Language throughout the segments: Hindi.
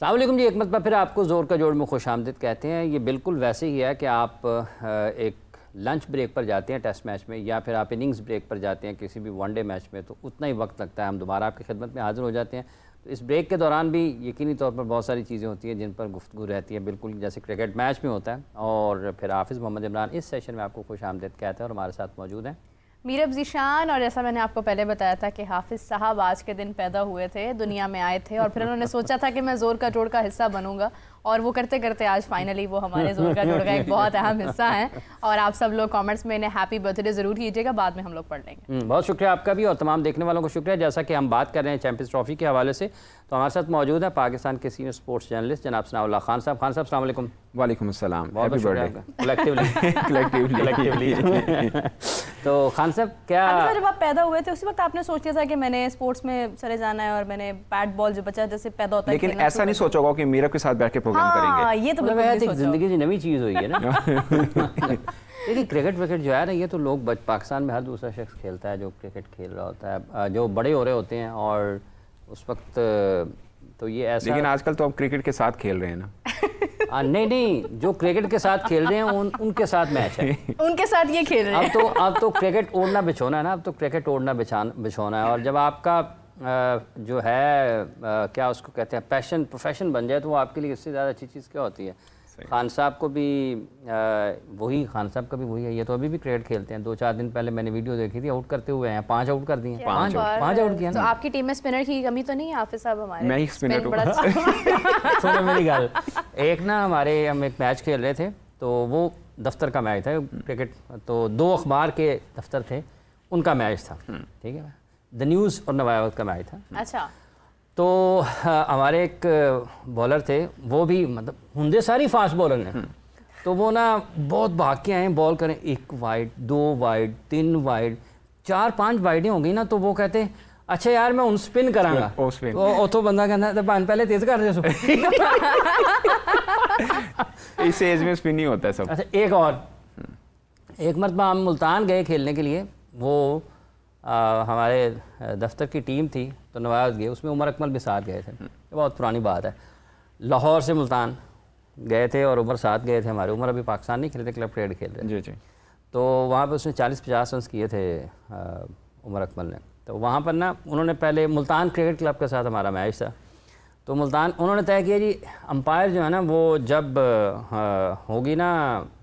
अस्सलाम वालेकुम जी, एक मरतबा फिर आपको ज़ोर का जोड़ में खुशामदीद कहते हैं। ये बिल्कुल वैसे ही है कि आप एक लंच ब्रेक पर जाते हैं टेस्ट मैच में, या फिर आप इनिंग्स ब्रेक पर जाते हैं किसी भी वनडे मैच में, तो उतना ही वक्त लगता है, हम दोबारा आपकी खिदमत में हाज़िर हो जाते हैं। तो इस ब्रेक के दौरान भी यकीनी तौर पर बहुत सारी चीज़ें होती हैं जिन पर गुफ्तगू रहती है, बिल्कुल जैसे क्रिकेट मैच में होता है। और फिर हाफिज़ मोहम्मद इमरान इस सेशन में आपको खुशामदीद कहते हैं और हमारे साथ मौजूद हैं मीरब ज़ीशान। और जैसा मैंने आपको पहले बताया था कि हाफिज़ साहब आज के दिन पैदा हुए थे, दुनिया में आए थे, और फिर उन्होंने सोचा था कि मैं ज़ोर का जोड़ का हिस्सा बनूंगा, और वो करते करते आज फाइनली वो हमारे ज़ोर का जोड़ का एक बहुत अहम हिस्सा है। और आप सब लोग कमेंट्स में इन्हें हैप्पी बर्थडे ज़रूर कीजिएगा, बाद में हम लोग पढ़ लेंगे। बहुत शुक्रिया आपका भी और तमाम देखने वालों को शुक्रिया। जैसा कि हम बात कर रहे हैं चैंपियंस ट्रॉफी के हवाले से, तो हमारे साथ मौजूद है पाकिस्तान के सीनियर स्पोर्ट्स जर्नलिस्ट जनाब सनाउल्लाह खान साहब। खान साहब, अस्सलाम वालेकुम। वालेकुम अस्सलाम। बहुत शुक्रिया आपका कलेक्टिवली। तो खान साहब, क्या जब आप पैदा हुए थे उसी वक्त आपने सोच लिया था कि मैंने स्पोर्ट्स में चले जाना है और मैंने बैट बॉल जो बच्चा जैसे पैदा होता है, लेकिन ऐसा नहीं सोचा होगा कि मीरा के साथ बैठ के प्रोग्राम करेंगे। ये तो बिल्कुल जिंदगी की नई चीज़ हुई है ना। लेकिन क्रिकेट विकेट जो है ना, ये तो लोग पाकिस्तान में हर दूसरा शख्स खेलता है जो क्रिकेट खेल रहा होता है, जो बड़े हो रहे होते हैं, और उस वक्त तो ये ऐसा। लेकिन आजकल तो हम क्रिकेट के साथ खेल रहे हैं ना। नहीं, जो क्रिकेट के साथ खेल रहे हैं उनके साथ मैच है, उनके साथ ये खेल रहे हैं। अब तो क्रिकेट ओढ़ना बिछोना है ना, अब तो क्रिकेट ओढ़ना बिछोना है। और जब आपका जो है क्या उसको कहते हैं पैशन प्रोफेशन बन जाए, तो वो आपके लिए इससे ज़्यादा अच्छी चीज़ क्या होती है। खान साहब को भी खान साहब का भी वही है, ये तो अभी भी क्रिकेट खेलते हैं। 2-4 दिन पहले मैंने वीडियो देखी थी, आउट करते हुए हैं, 5 आउट कर दिए, 5 आउट किया। तो आपकी टीम में स्पिनर की कमी तो नहीं है हाफिज़ साहब? हमारे मैं ही स्पिनर हूं। सुनो मेरी गल, एक ना हम एक मैच खेल रहे थे, तो वो दफ्तर का मैच था क्रिकेट, तो 2 अखबार के दफ्तर थे, उनका मैच था, ठीक है, द न्यूज़ और नवावत का मैच था। अच्छा। तो हमारे एक बॉलर थे, वो भी मतलब हुंदे सारी फास्ट बॉलर ने, तो वो ना बहुत भाग के आए बॉल करें, 1 वाइड 2 वाइड 3 वाइड 4-5 वाइडें हो गई ना, तो वो कहते अच्छा यार मैं उन स्पिन करांगा। तो बंदा कहना तो पहले तेज कर रहे इस एज में स्पिन नहीं होता है सब। अच्छा, एक मरतबा हम मुल्तान गए खेलने के लिए, वो हमारे दफ्तर की टीम थी, तो नवाज गए, उसमें उमर अकमल भी साथ गए थे। ये बहुत पुरानी बात है, लाहौर से मुल्तान गए थे और उमर साथ गए थे हमारे। उमर अभी पाकिस्तान नहीं खेले थे, क्लब क्रिकेट खेल रहे थे। जी। तो वहाँ पे उसने 40-50 रन किए थे उमर अकमल ने। तो वहाँ पर ना उन्होंने पहले मुल्तान क्रिकेट क्लब के साथ हमारा मैच था, तो मुल्तान उन्होंने तय किया जी अंपायर जो है ना, वो जब होगी ना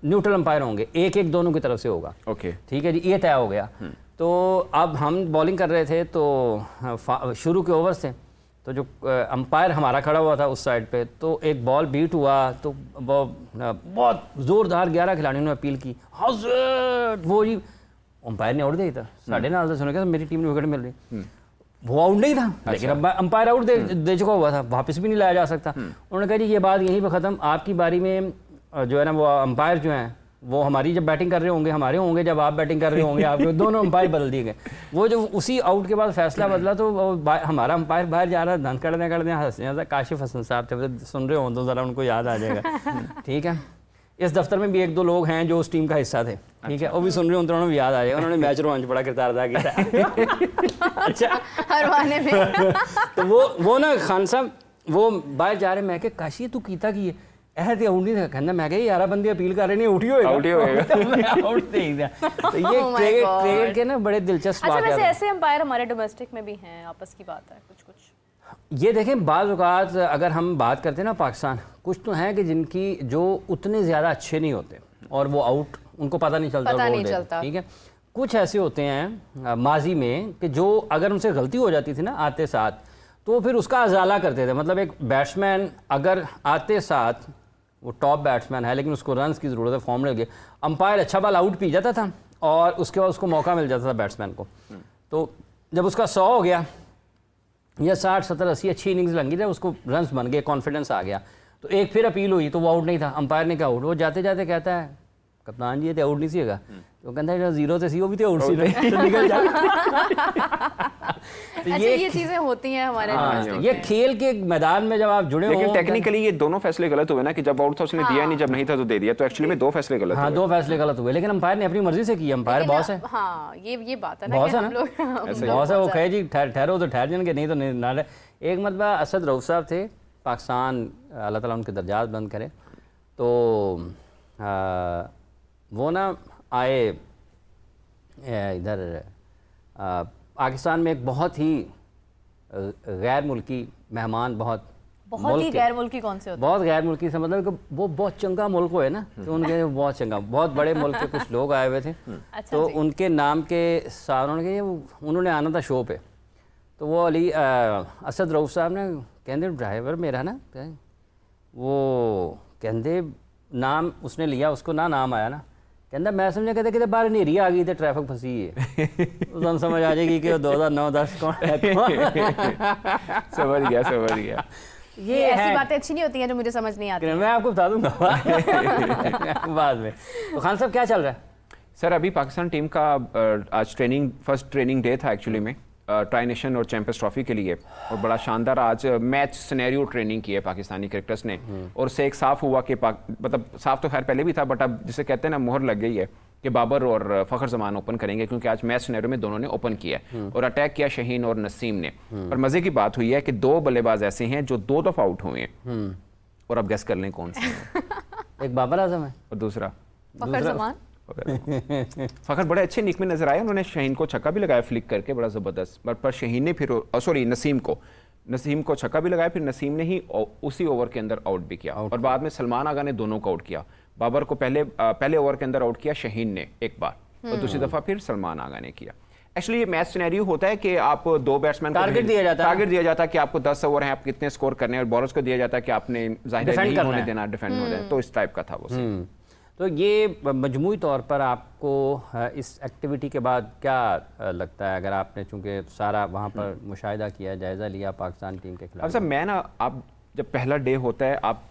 न्यूट्रल अंपायर होंगे, एक दोनों की तरफ से होगा। ओके, ठीक है जी, ये तय हो गया। तो अब हम बॉलिंग कर रहे थे, तो शुरू के ओवर्स थे, तो जो अंपायर हमारा खड़ा हुआ था उस साइड पे, तो एक बॉल बीट हुआ, तो वो बहुत ज़ोरदार 11 खिलाड़ियों ने अपील की, हज़रत, वो जी अंपायर ने आउट दिया था, साढ़े नाल सुना क्या मेरी टीम ने विकेट मिल रही, वो आउट नहीं था। अच्छा। लेकिन अंपायर आउट दे चुका हुआ था, वापस भी नहीं लाया जा सकता। उन्होंने कहा जी ये बात यहीं पर ख़त्म, आपकी बारी में जो है ना वो अंपायर जो हैं वो हमारी जब बैटिंग कर रहे होंगे हमारे होंगे, जब आप बैटिंग कर रहे होंगे आपके, दोनों अंपायर बदल दिए गए। वो जो उसी आउट के बाद फैसला बदला, तो हमारा अंपायर बाहर जा रहा, धंध करने हंसने, काशिफ हसन साहब थे, सुन रहे हो तो ज़रा उनको याद आ जाएगा। ठीक है, इस दफ्तर में भी 1-2 लोग हैं जो उस टीम का हिस्सा थे, ठीक है, वो भी सुन रहे हो तो उन्हें भी याद आ जाएगा, उन्होंने मैच रोमांच बड़ा किरदार अदा किया। अच्छा, हरवाने में तो वो ना खान साहब वो बाहर जा रहे, मैं कि काशी तू कीता की ऐसे आउट नहीं था, कहना मैं कही 11 बंदे अपील कर रहे नहीं, आउट ही होएगा। आउट नहीं दिया। तो ये क्रिकेट के ना बड़े दिलचस्प बात है। ऐसे अंपायर हमारे डोमेस्टिक में भी हैं, आपस की बात है कुछ। ये देखें, बाज़ औक़ात अगर हम बात करते हैं ना पाकिस्तान, कुछ तो हैं कि जिनकी जो उतने ज़्यादा अच्छे नहीं होते और वो आउट उनको पता नहीं चलता, ठीक है। कुछ ऐसे होते हैं माजी में कि जो अगर उनसे गलती हो जाती थी ना आते साथ, तो फिर उसका अजाला करते थे। मतलब एक बैट्समैन अगर आते साथ वो टॉप बैट्समैन है लेकिन उसको रन्स की ज़रूरत है, फॉर्म में लगे, अंपायर अच्छा बॉल आउट पी जाता था और उसके बाद उसको मौका मिल जाता था बैट्समैन को। तो जब उसका 100 हो गया या 60, 70, 80 अच्छी इनिंग्स लगी थी, उसको रन्स बन गए, कॉन्फिडेंस आ गया, तो एक फिर अपील हुई, तो वो आउट नहीं था, अंपायर ने कहा आउट। वो जाते जाते कहता है कप्तान जी ये तो आउट नहीं सीगा, तो कहता है 0 से सी वो भी तो आउट सी तो निकल जा। तो ये चीजें होती हैं हमारे ये खेल के मैदान में जब आप जुड़े हो। लेकिन टेक्निकली ये दोनों फैसले गलत हुए ना, कि जब आउट था उसने दिया नहीं, जब नहीं था तो दे दिया, तो एक्चुअली में 2 फैसले गलत हुए। 2 फैसले गलत हुए, लेकिन अंपायर ने अपनी मर्जी से किया। अंपायर बॉस है। हाँ, ये बात है ना, बॉस है ना, बॉस है, वो कहे जी ठहरो तो ठहर जाएंगे, नहीं तो नहीं। एक मरतबा असद रऊफ साहब थे, पाकिस्तान अल्लाह ताला उनके दर्जात बुलंद करे, तो वो ना आए इधर पाकिस्तान में एक बहुत ही गैर मुल्की मेहमान, बहुत ही गैर मुल्की कौन से होते हैं? बहुत गैर मुल्की से मतलब कि वो बहुत चंगा मुल्क है ना, तो उनके बहुत चंगा, बहुत बड़े मुल्क के कुछ लोग आए हुए थे। अच्छा तो उनके नाम के साथ उन्होंने आना था शो पे, तो वो अली असद रऊफ साहब ने कहते ड्राइवर मेरा ना, वो कहते नाम उसने लिया, उसको ना नाम आया ना, कहता मैं समझा कहते कि बाहर नेरी आ गई थी, ट्रैफिक फंसी है। तो हम समझ आ जाएगी कि 2009-10 कौन है। समझ गया। ये ऐसी बातें अच्छी नहीं होती हैं जो मुझे समझ नहीं आती। मैं आपको बता दूंगा बाद में। तो खान साहब क्या चल रहा है? सर अभी पाकिस्तान टीम का आज फर्स्ट ट्रेनिंग डे था एक्चुअली में, ट्राई नेशन और चैंपियंस ट्रॉफी के लिए, और बड़ा शानदार आज मैच सिनेरियो ट्रेनिंग की है पाकिस्तानी क्रिकेटर्स ने, और उससे एक साफ हुआ कि मतलब साफ तो खैर पहले भी था, बट अब जिसे कहते हैं ना मोहर लग गई है कि बाबर और फ़खर जमान ओपन करेंगे, क्योंकि आज मैच सिनेरियो में दोनों ने ओपन किया और अटैक किया शाहीन और नसीम ने। और मज़े की बात हुई है कि 2 बल्लेबाज ऐसे हैं जो 2 दफ़ा आउट हुए हैं, और अब गेस कर लें कौन से हैं। एक बाबर आजम है और दूसरा फ़खर जमान। फ़खर बड़े अच्छे निक में नजर आए, उन्होंने शाहीन को छक्का भी लगाया फ्लिक करके, बड़ा ज़बरदस्त, पर शाहीन ने फिर नसीम को छक्का भी लगाया, फिर नसीम ने ही उसी ओवर के अंदर आउट भी किया, और बाद में सलमान आगा ने दोनों को आउट किया। बाबर को पहले ओवर के अंदर आउट किया शाहीन ने एक बार, और दूसरी दफा फिर सलमान आगा ने किया। एक्चुअली ये मैच सिनेरियो होता है कि आप 2 बैट्समैन को टारगेट दिया जाता है कि आपको 10 ओवर हैं, आप कितने स्कोर करने हैं, और बॉलर्स को दिया जाता है कि आपने जाहिर नहीं होने देना, डिफेंड होना है, तो इस टाइप का था वो। तो ये मजमूई तौर पर आपको इस एक्टिविटी के बाद क्या लगता है, अगर आपने चूंकि सारा वहाँ पर मुशाहिदा किया, जायज़ा लिया पाकिस्तान टीम के खिलाफ? अब सर मैं ना, आप जब पहला डे होता है, आप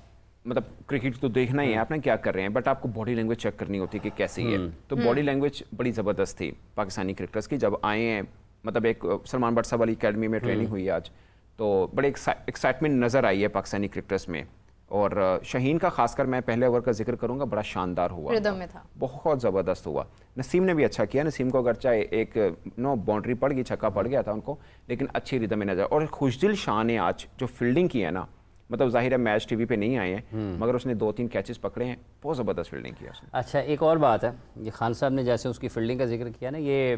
मतलब क्रिकेट तो देखना ही है आपने क्या कर रहे हैं, बट आपको बॉडी लैंग्वेज चेक करनी होती है कि कैसी है। तो बॉडी लैंग्वेज बड़ी ज़बरदस्त थी पाकिस्तानी क्रिकेटर्स की जब आए हैं, मतलब एक सलमान बट साहब वाली अकेडमी में ट्रेनिंग हुई आज, तो बड़े एक्साइटमेंट नज़र आई है पाकिस्तानी क्रिकेटर्स में। और शाहीन का खासकर मैं पहले ओवर का जिक्र करूंगा, बड़ा शानदार हुआ, में था, बहुत ज़बरदस्त हुआ। नसीम ने भी अच्छा किया, नसीम को अगर चाहे एक बाउंड्री पड़ गई, छक्का पड़ गया था उनको, लेकिन अच्छी रिदम में नजर। और खुशदिल शाह ने आज जो फील्डिंग की है ना, मतलब जाहिर है मैच टीवी पे नहीं आए हैं, मगर उसने 2-3 कैचेस पकड़े हैं, बहुत ज़बरदस्त फील्डिंग की उसने। अच्छा, एक और बात है, ये खान साहब ने जैसे उसकी फील्डिंग का जिक्र किया ना, ये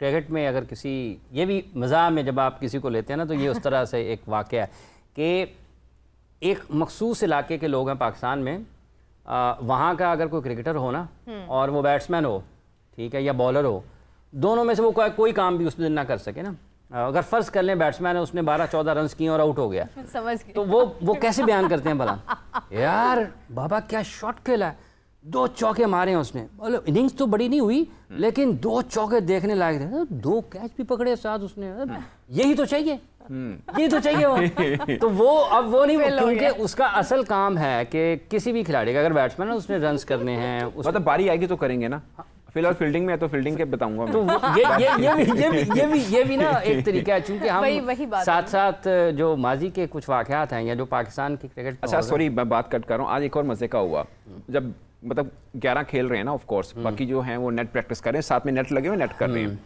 क्रिकेट में अगर ये भी मज़ाक में जब आप किसी को लेते हैं ना, तो ये उस तरह से एक वाक़या है कि एक मखसूस इलाके के लोग हैं पाकिस्तान में, वहाँ का अगर कोई क्रिकेटर हो ना और वो बैट्समैन हो, ठीक है, या बॉलर हो, दोनों में से वो कोई काम भी उस दिन ना कर सके ना, अगर फ़र्ज़ कर लें बैट्समैन है, उसने 12-14 रन किए और आउट हो गया, समझ गए, तो वो कैसे बयान करते हैं भला, यार बाबा क्या शॉट खेला है, 2 चौके मारे हैं उसने, मतलब इनिंग्स तो बड़ी नहीं हुई लेकिन 2 चौके देखने लायक थे, 2 कैच भी पकड़े साथ उसने, यही तो चाहिए, यही तो चाहिए वो। तो वो अब वो नहीं, क्योंकि उसका असल काम है कि किसी भी खिलाड़ी का अगर बैट्समैन है उसने रन्स करने हैं, मतलब बारी आएगी तो करेंगे ना, फिलहाल फील्डिंग में है तो फील्डिंग के बताऊंगा। तो ये भी ना एक तरीका है, चूंकि हम साथ साथ जो माजी के कुछ वाक़यात हैं या जो पाकिस्तान की क्रिकेट। अच्छा सॉरी मैं बात कट कर रहा हूँ, आज एक और मजे का हुआ, जब मतलब 11 खेल रहे हैं ना, ऑफ कोर्स बाकी जो हैं वो नेट प्रैक्टिस कर रहे हैं, साथ में नेट लगे हुए नेट कर रहे हैं,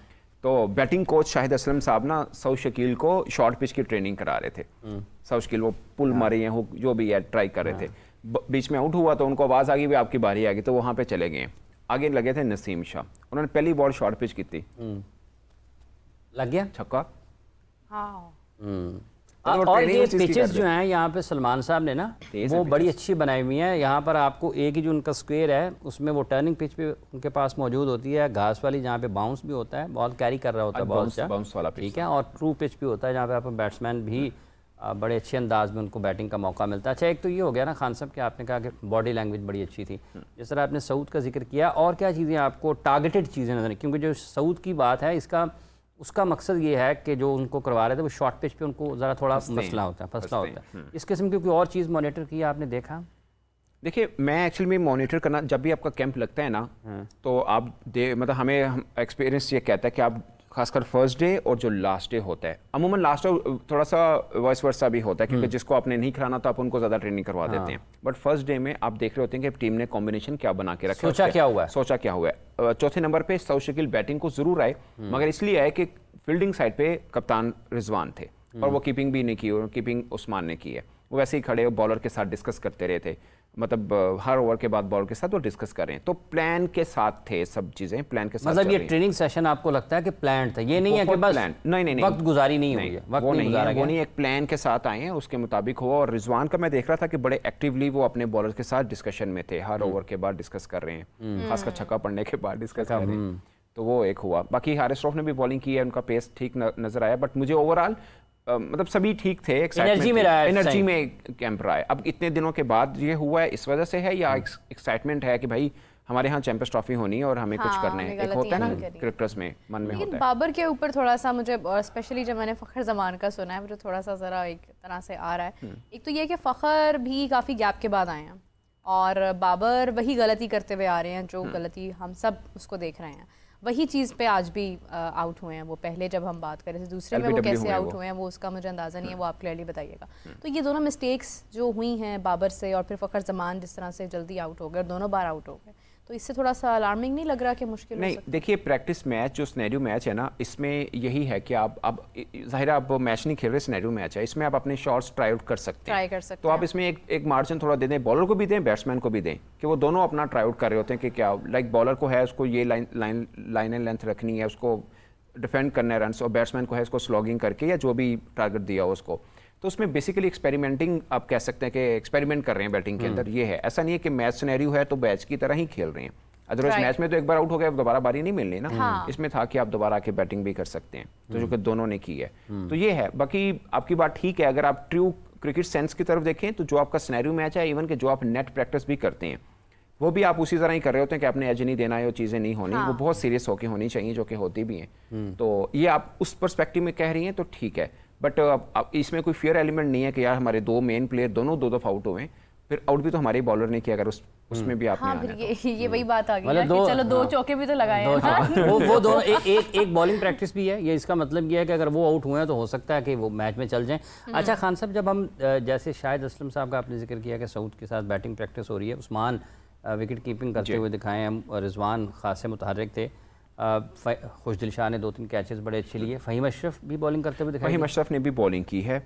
तो बैटिंग कोच शाहिद असलम साहब ना सऊद शकील को शॉर्ट पिच की ट्रेनिंग करा रहे थे। सऊद शकील वो पुल मारे हैं, जो भी है ट्राई कर रहे थे, बीच में आउट हुआ तो उनको आवाज़ आ गई भी आपकी बारी आ गई, तो वहाँ पे चले गए। आगे लगे थे नसीम शाह, उन्होंने पहली बॉल शॉर्ट पिच की थी, लग गया छक्का। और ये पिचेस जो हैं यहाँ पे सलमान साहब ने ना वो बड़ी अच्छी बनाई हुई हैं। यहाँ पर आपको एक ही जो उनका स्क्वायर है उसमें वो टर्निंग पिच पे उनके पास मौजूद होती है, घास वाली जहाँ पे बाउंस भी होता है, बॉल कैरी कर रहा होता है बाउंस वाला, ठीक है, और ट्रू पिच भी होता है जहाँ पे आप बैट्समैन भी बड़े अच्छे अंदाज में उनको बैटिंग का मौका मिलता है। अच्छा, एक तो ये हो गया ना खान साहब कि आपने कहा कि बॉडी लैंग्वेज बड़ी अच्छी थी, जिस तरह आपने सऊद का जिक्र किया, और क्या चीज़ें आपको टारगेटेड चीज़ें नजर, क्योंकि जो सऊद की बात है उसका मकसद ये है कि जो उनको करवा रहे थे वो शॉर्ट पिच पे उनको ज़रा थोड़ा मसला होता है, इस किस्म की कोई और चीज़ मॉनिटर की आपने देखा? देखिए मैं एक्चुअली में मॉनिटर करना, जब भी आपका कैंप लगता है ना तो आप मतलब हमें एक्सपीरियंस ये कहता है कि आप खासकर फर्स्ट डे और जो लास्ट डे होता है, अमूमन लास्ट डे थोड़ा सा वॉइस वर्सा भी होता है क्योंकि जिसको आपने नहीं खिलाना तो आप उनको ज़्यादा ट्रेनिंग करवा देते हैं, बट फर्स्ट डे में आप देख रहे होते हैं कि टीम ने कॉम्बिनेशन क्या बना के रखा, सोचा क्या हुआ है। चौथे नंबर पे सऊद शकील बैटिंग को जरूर आए, मगर इसलिए आए कि फील्डिंग साइड पे कप्तान रिजवान थे और वो कीपिंग भी नहीं की, और कीपिंग उस्मान ने की है, वो वैसे ही खड़े बॉलर के साथ डिस्कस करते रहे थे, मतलब हर ओवर के बाद बॉलर के साथ वो डिस्कस कर रहे हैं, तो प्लान के साथ थे सब चीज़ें, प्लान के साथ। मतलब ये ट्रेनिंग सेशन आपको लगता है कि प्लान था, ये नहीं है कि बस नहीं वक्त गुजारी नहीं हुई है, वक्त वो नहीं गुजारा गया, वो नहीं, एक प्लान के साथ आए हैं, उसके मुताबिक हुआ। और रिजवान का मैं देख रहा था कि बड़े एक्टिवली वो अपने बॉलर के साथ डिस्कशन में थे, हर ओवर के बाद डिस्कस कर रहे हैं, खासकर छक्का पड़ने के बाद डिस्कस कर रहे हैं, तो वो एक हुआ। बाकी हारिस रऊफ ने भी बॉलिंग की है, उनका पेस ठीक नजर आया, बट मुझे ओवरऑल मतलब सभी ठीक थे, एनर्जी में कैंप रहा है। अब इतने दिनों के बाद ये हुआ है, इस वजह से है या एक्साइटमेंट है कि भाई हमारे यहाँ चैंपियंस ट्रॉफी होनी है और हमें कुछ करना है, एक होता है ना क्रिकेटर्स में मन में होता है। बाबर के ऊपर थोड़ा सा मुझे स्पेशली जब मैंने फ़खर ज़मान का सुना है, मुझे थोड़ा सा ज़रा एक तरह से आ रहा है। एक तो ये कि फ़खर भी काफ़ी गैप के बाद आए हैं और बाबर वही गलती करते हुए आ रहे हैं जो गलती हम सब उसको देख रहे हैं, वही चीज़ पे आज भी आउट हुए हैं। वो पहले जब हम बात करें थे दूसरे में वो कैसे आउट हुए हैं वो उसका मुझे अंदाज़ा नहीं है, वो आप क्लियरली बताइएगा। तो ये दोनों मिस्टेक्स जो हुई हैं बाबर से और फिर फ़खर ज़मान जिस तरह से जल्दी आउट हो गए और दोनों बार आउट हो गए, तो इससे थोड़ा सा अलार्मिंग नहीं लग रहा कि मुश्किल नहीं? देखिए प्रैक्टिस मैच जो सिनेरियो मैच है ना, इसमें यही है कि आप अब ज़ाहिर आप मैच नहीं खेल रहे, सिनेरियो मैच है, इसमें आप अपने शॉट्स ट्राई आउट कर सकते हैं। तो आप इसमें एक मार्जिन थोड़ा दे दें, बॉलर को भी दें, बैट्समैन को भी दें, कि वो दोनों अपना ट्राई आउट कर रहे होते हैं कि क्या लाइक बॉलर को है उसको ये लाइन एंड लेंथ रखनी है, उसको डिफेंड करना है रन्स, और बैट्समैन को है उसको स्लॉगिंग करके या जो भी टारगेट दिया हो उसको। तो उसमें बेसिकली एक्सपेरिमेंटिंग आप कह सकते हैं कि एक्सपेरिमेंट कर रहे हैं बैटिंग के अंदर, ये है। ऐसा नहीं है कि मैच सिनेरियो है तो मैच की तरह ही खेल रहे हैं, अदरवाइज मैच में तो एक बार आउट हो गया दोबारा बारी नहीं मिलनी ना। इसमें था कि आप दोबारा आके बैटिंग भी कर सकते हैं, तो जो कि दोनों ने की है, तो ये है। बाकी आपकी बात ठीक है, अगर आप ट्रू क्रिकेट सेंस की तरफ देखें तो जो आपका सिनेरियो मैच है, इवन कि जो आप नेट प्रैक्टिस भी करते हैं वो भी आप उसी तरह ही कर रहे होते हैं कि आपने एज नहीं देना है, वो चीज़ें नहीं होनी, वो बहुत सीरियस होकर होनी चाहिए, जो कि होती भी हैं। तो ये आप उस पर्सपेक्टिव में कह रही हैं तो ठीक है, बट अब इसमें कोई फियर एलिमेंट नहीं है कि यार हमारे दो मेन प्लेयर दोनों दो दफा आउट हुए, फिर आउट भी तो हमारे बॉलर ने किया, अगर उसमें भी आपने आना है ये वही बात आ गई है कि चलो दो चौके भी तो लगाए हैं। वो दोनों एक बॉलिंग प्रैक्टिस भी है, ये इसका मतलब ये है कि अगर वो आउट हुए हैं तो हो सकता है कि वो मैच में चल जाएं। अच्छा खान साहब, जब हम जैसे शाहिद असलम साहब का आपने जिक्र किया कि सऊद के साथ बैटिंग प्रैक्टिस हो रही है, उस्मान विकेट कीपिंग करते हुए दिखाए हैं, रिजवान खासे मुतहर्रिक थे, खुशदिल शाह ने 2-3 कैचेस बड़े अच्छे लिए, फ़हीम अशरफ भी बॉलिंग करते हुए दिखाई। फ़हीम अशरफ ने भी बॉलिंग की है,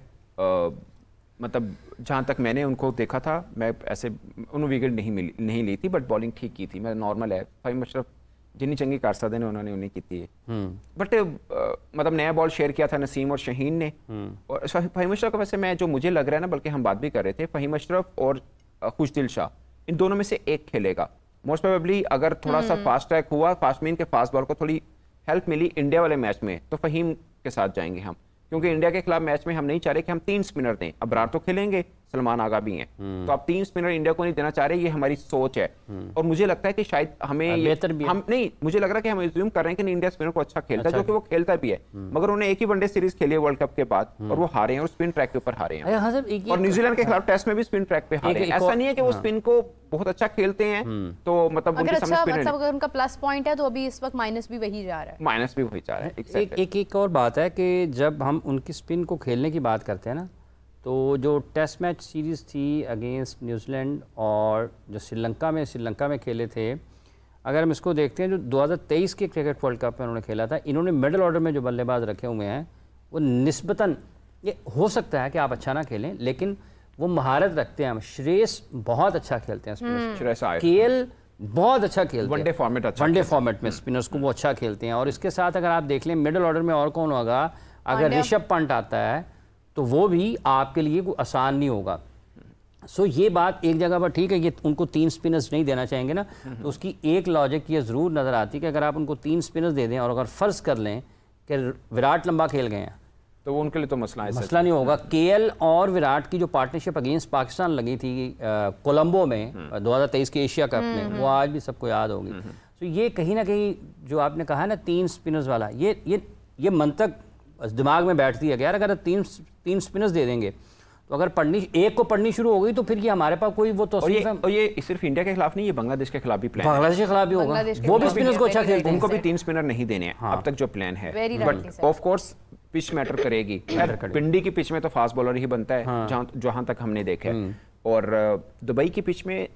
मतलब जहाँ तक मैंने उनको देखा था, मैं ऐसे उन्होंने विकेट नहीं ली थी, बट बॉलिंग ठीक की थी, मैं नॉर्मल है। फ़हीम अशरफ जितनी चंगी कारसादी ने उन्होंने उन्हें की थी, बट मतलब नया बॉल शेयर किया था नसीम और शहीन ने। और फ़हीम अशरफ का वैसे मैं जो मुझे लग रहा है ना, बल्कि हम बात भी कर रहे थे, फ़हीम अशरफ और खुशदिल शाह इन दोनों में से एक खेलेगा मोस्ट प्रोबेबली। अगर थोड़ा सा फास्ट ट्रैक हुआ, फास्ट मीन के फास्ट बॉल को थोड़ी हेल्प मिली इंडिया वाले मैच में, तो फ़हीम के साथ जाएंगे हम, क्योंकि इंडिया के खिलाफ मैच में हम नहीं चाह रहे कि हम 3 स्पिनर दें। अबरार तो खेलेंगे, सलमान आगा भी हैं, तो आप 3 स्पिनर इंडिया को नहीं देना चाह रहे, ये हमारी सोच है। और मुझे लगता है कि शायद हमें बेहतर भी हम नहीं, मुझे लग रहा है कि हम एज्यूम कर रहे हैं कि इंडिया स्पिनर को अच्छा खेलता है, जो कि वो खेलता भी है, मगर उन्होंने एक ही वनडे सीरीज खेली है वर्ल्ड कप के बाद और वो हारे हैं, और स्पिन ट्रैक के ऊपर हारे हैं। और न्यूजीलैंड के खिलाफ टेस्ट में भी स्पिन ट्रैक पे हारे हैं। ऐसा नहीं है कि वो स्पिन को बहुत अच्छा खेलते हैं, तो मतलब अगर उनका प्लस पॉइंट है तो अभी इस वक्त माइनस भी वही जा रहा है, माइनस भी वही जा रहा है। एक और बात है कि जब हम उनकी स्पिन को खेलने की बात करते हैं ना, तो जो टेस्ट मैच सीरीज़ थी अगेंस्ट न्यूजीलैंड और जो श्रीलंका में खेले थे, अगर हम इसको देखते हैं जो 2023 के क्रिकेट वर्ल्ड कप में उन्होंने खेला था, इन्होंने मिडिल ऑर्डर में जो बल्लेबाज रखे हुए हैं वो निस्बतन, ये हो सकता है कि आप अच्छा ना खेलें लेकिन वो महारत रखते हैं। श्रेयस बहुत अच्छा खेलते हैं स्पिनर्स, केएल बहुत अच्छा खेलते हैं वनडे फॉर्मेट में स्पिनर्स को वो अच्छा खेलते हैं। और इसके साथ अगर आप देख लें मिडिल ऑर्डर में और कौन होगा, अगर ऋषभ पंत आता है तो वो भी आपके लिए कोई आसान नहीं होगा। सो ये बात एक जगह पर ठीक है, ये उनको 3 स्पिनर्स नहीं देना चाहेंगे ना, तो उसकी एक लॉजिक ये ज़रूर नज़र आती है कि अगर आप उनको 3 स्पिनर्स दे दें और अगर फ़र्ज़ कर लें कि विराट लंबा खेल गए हैं तो उनके लिए तो मसला नहीं होगा। केएल और विराट की जो पार्टनरशिप अगेंस्ट पाकिस्तान लगी थी कोलंबो में 2023 के एशिया कप में, वो आज भी सबको याद होगी। तो ये कहीं ना कहीं जो आपने कहा ना 3 स्पिनर्स वाला, ये मंतक दिमाग में बैठती है कि यार अगर 3 स्पिनर्स दे देंगे तो अगर एक को पढ़नी शुरू हो गई तो फिर ये हमारे पास कोई वो तो और ये सिर्फ इंडिया के खिलाफ नहीं, ये बांग्लादेश के खिलाफ भी प्लान है। बांग्लादेश के खिलाफ भी होगा, वो भी स्पिनर्स को अच्छा खेलते हैं, उनको भी 3 स्पिनर नहीं देने हैं अब तक जो प्लान है। But of course pitch matter करेगी, पिंडी की पिच में तो फास्ट बॉलर ही बनता है जहां तक हमने देखा है। और दुबई की पिच में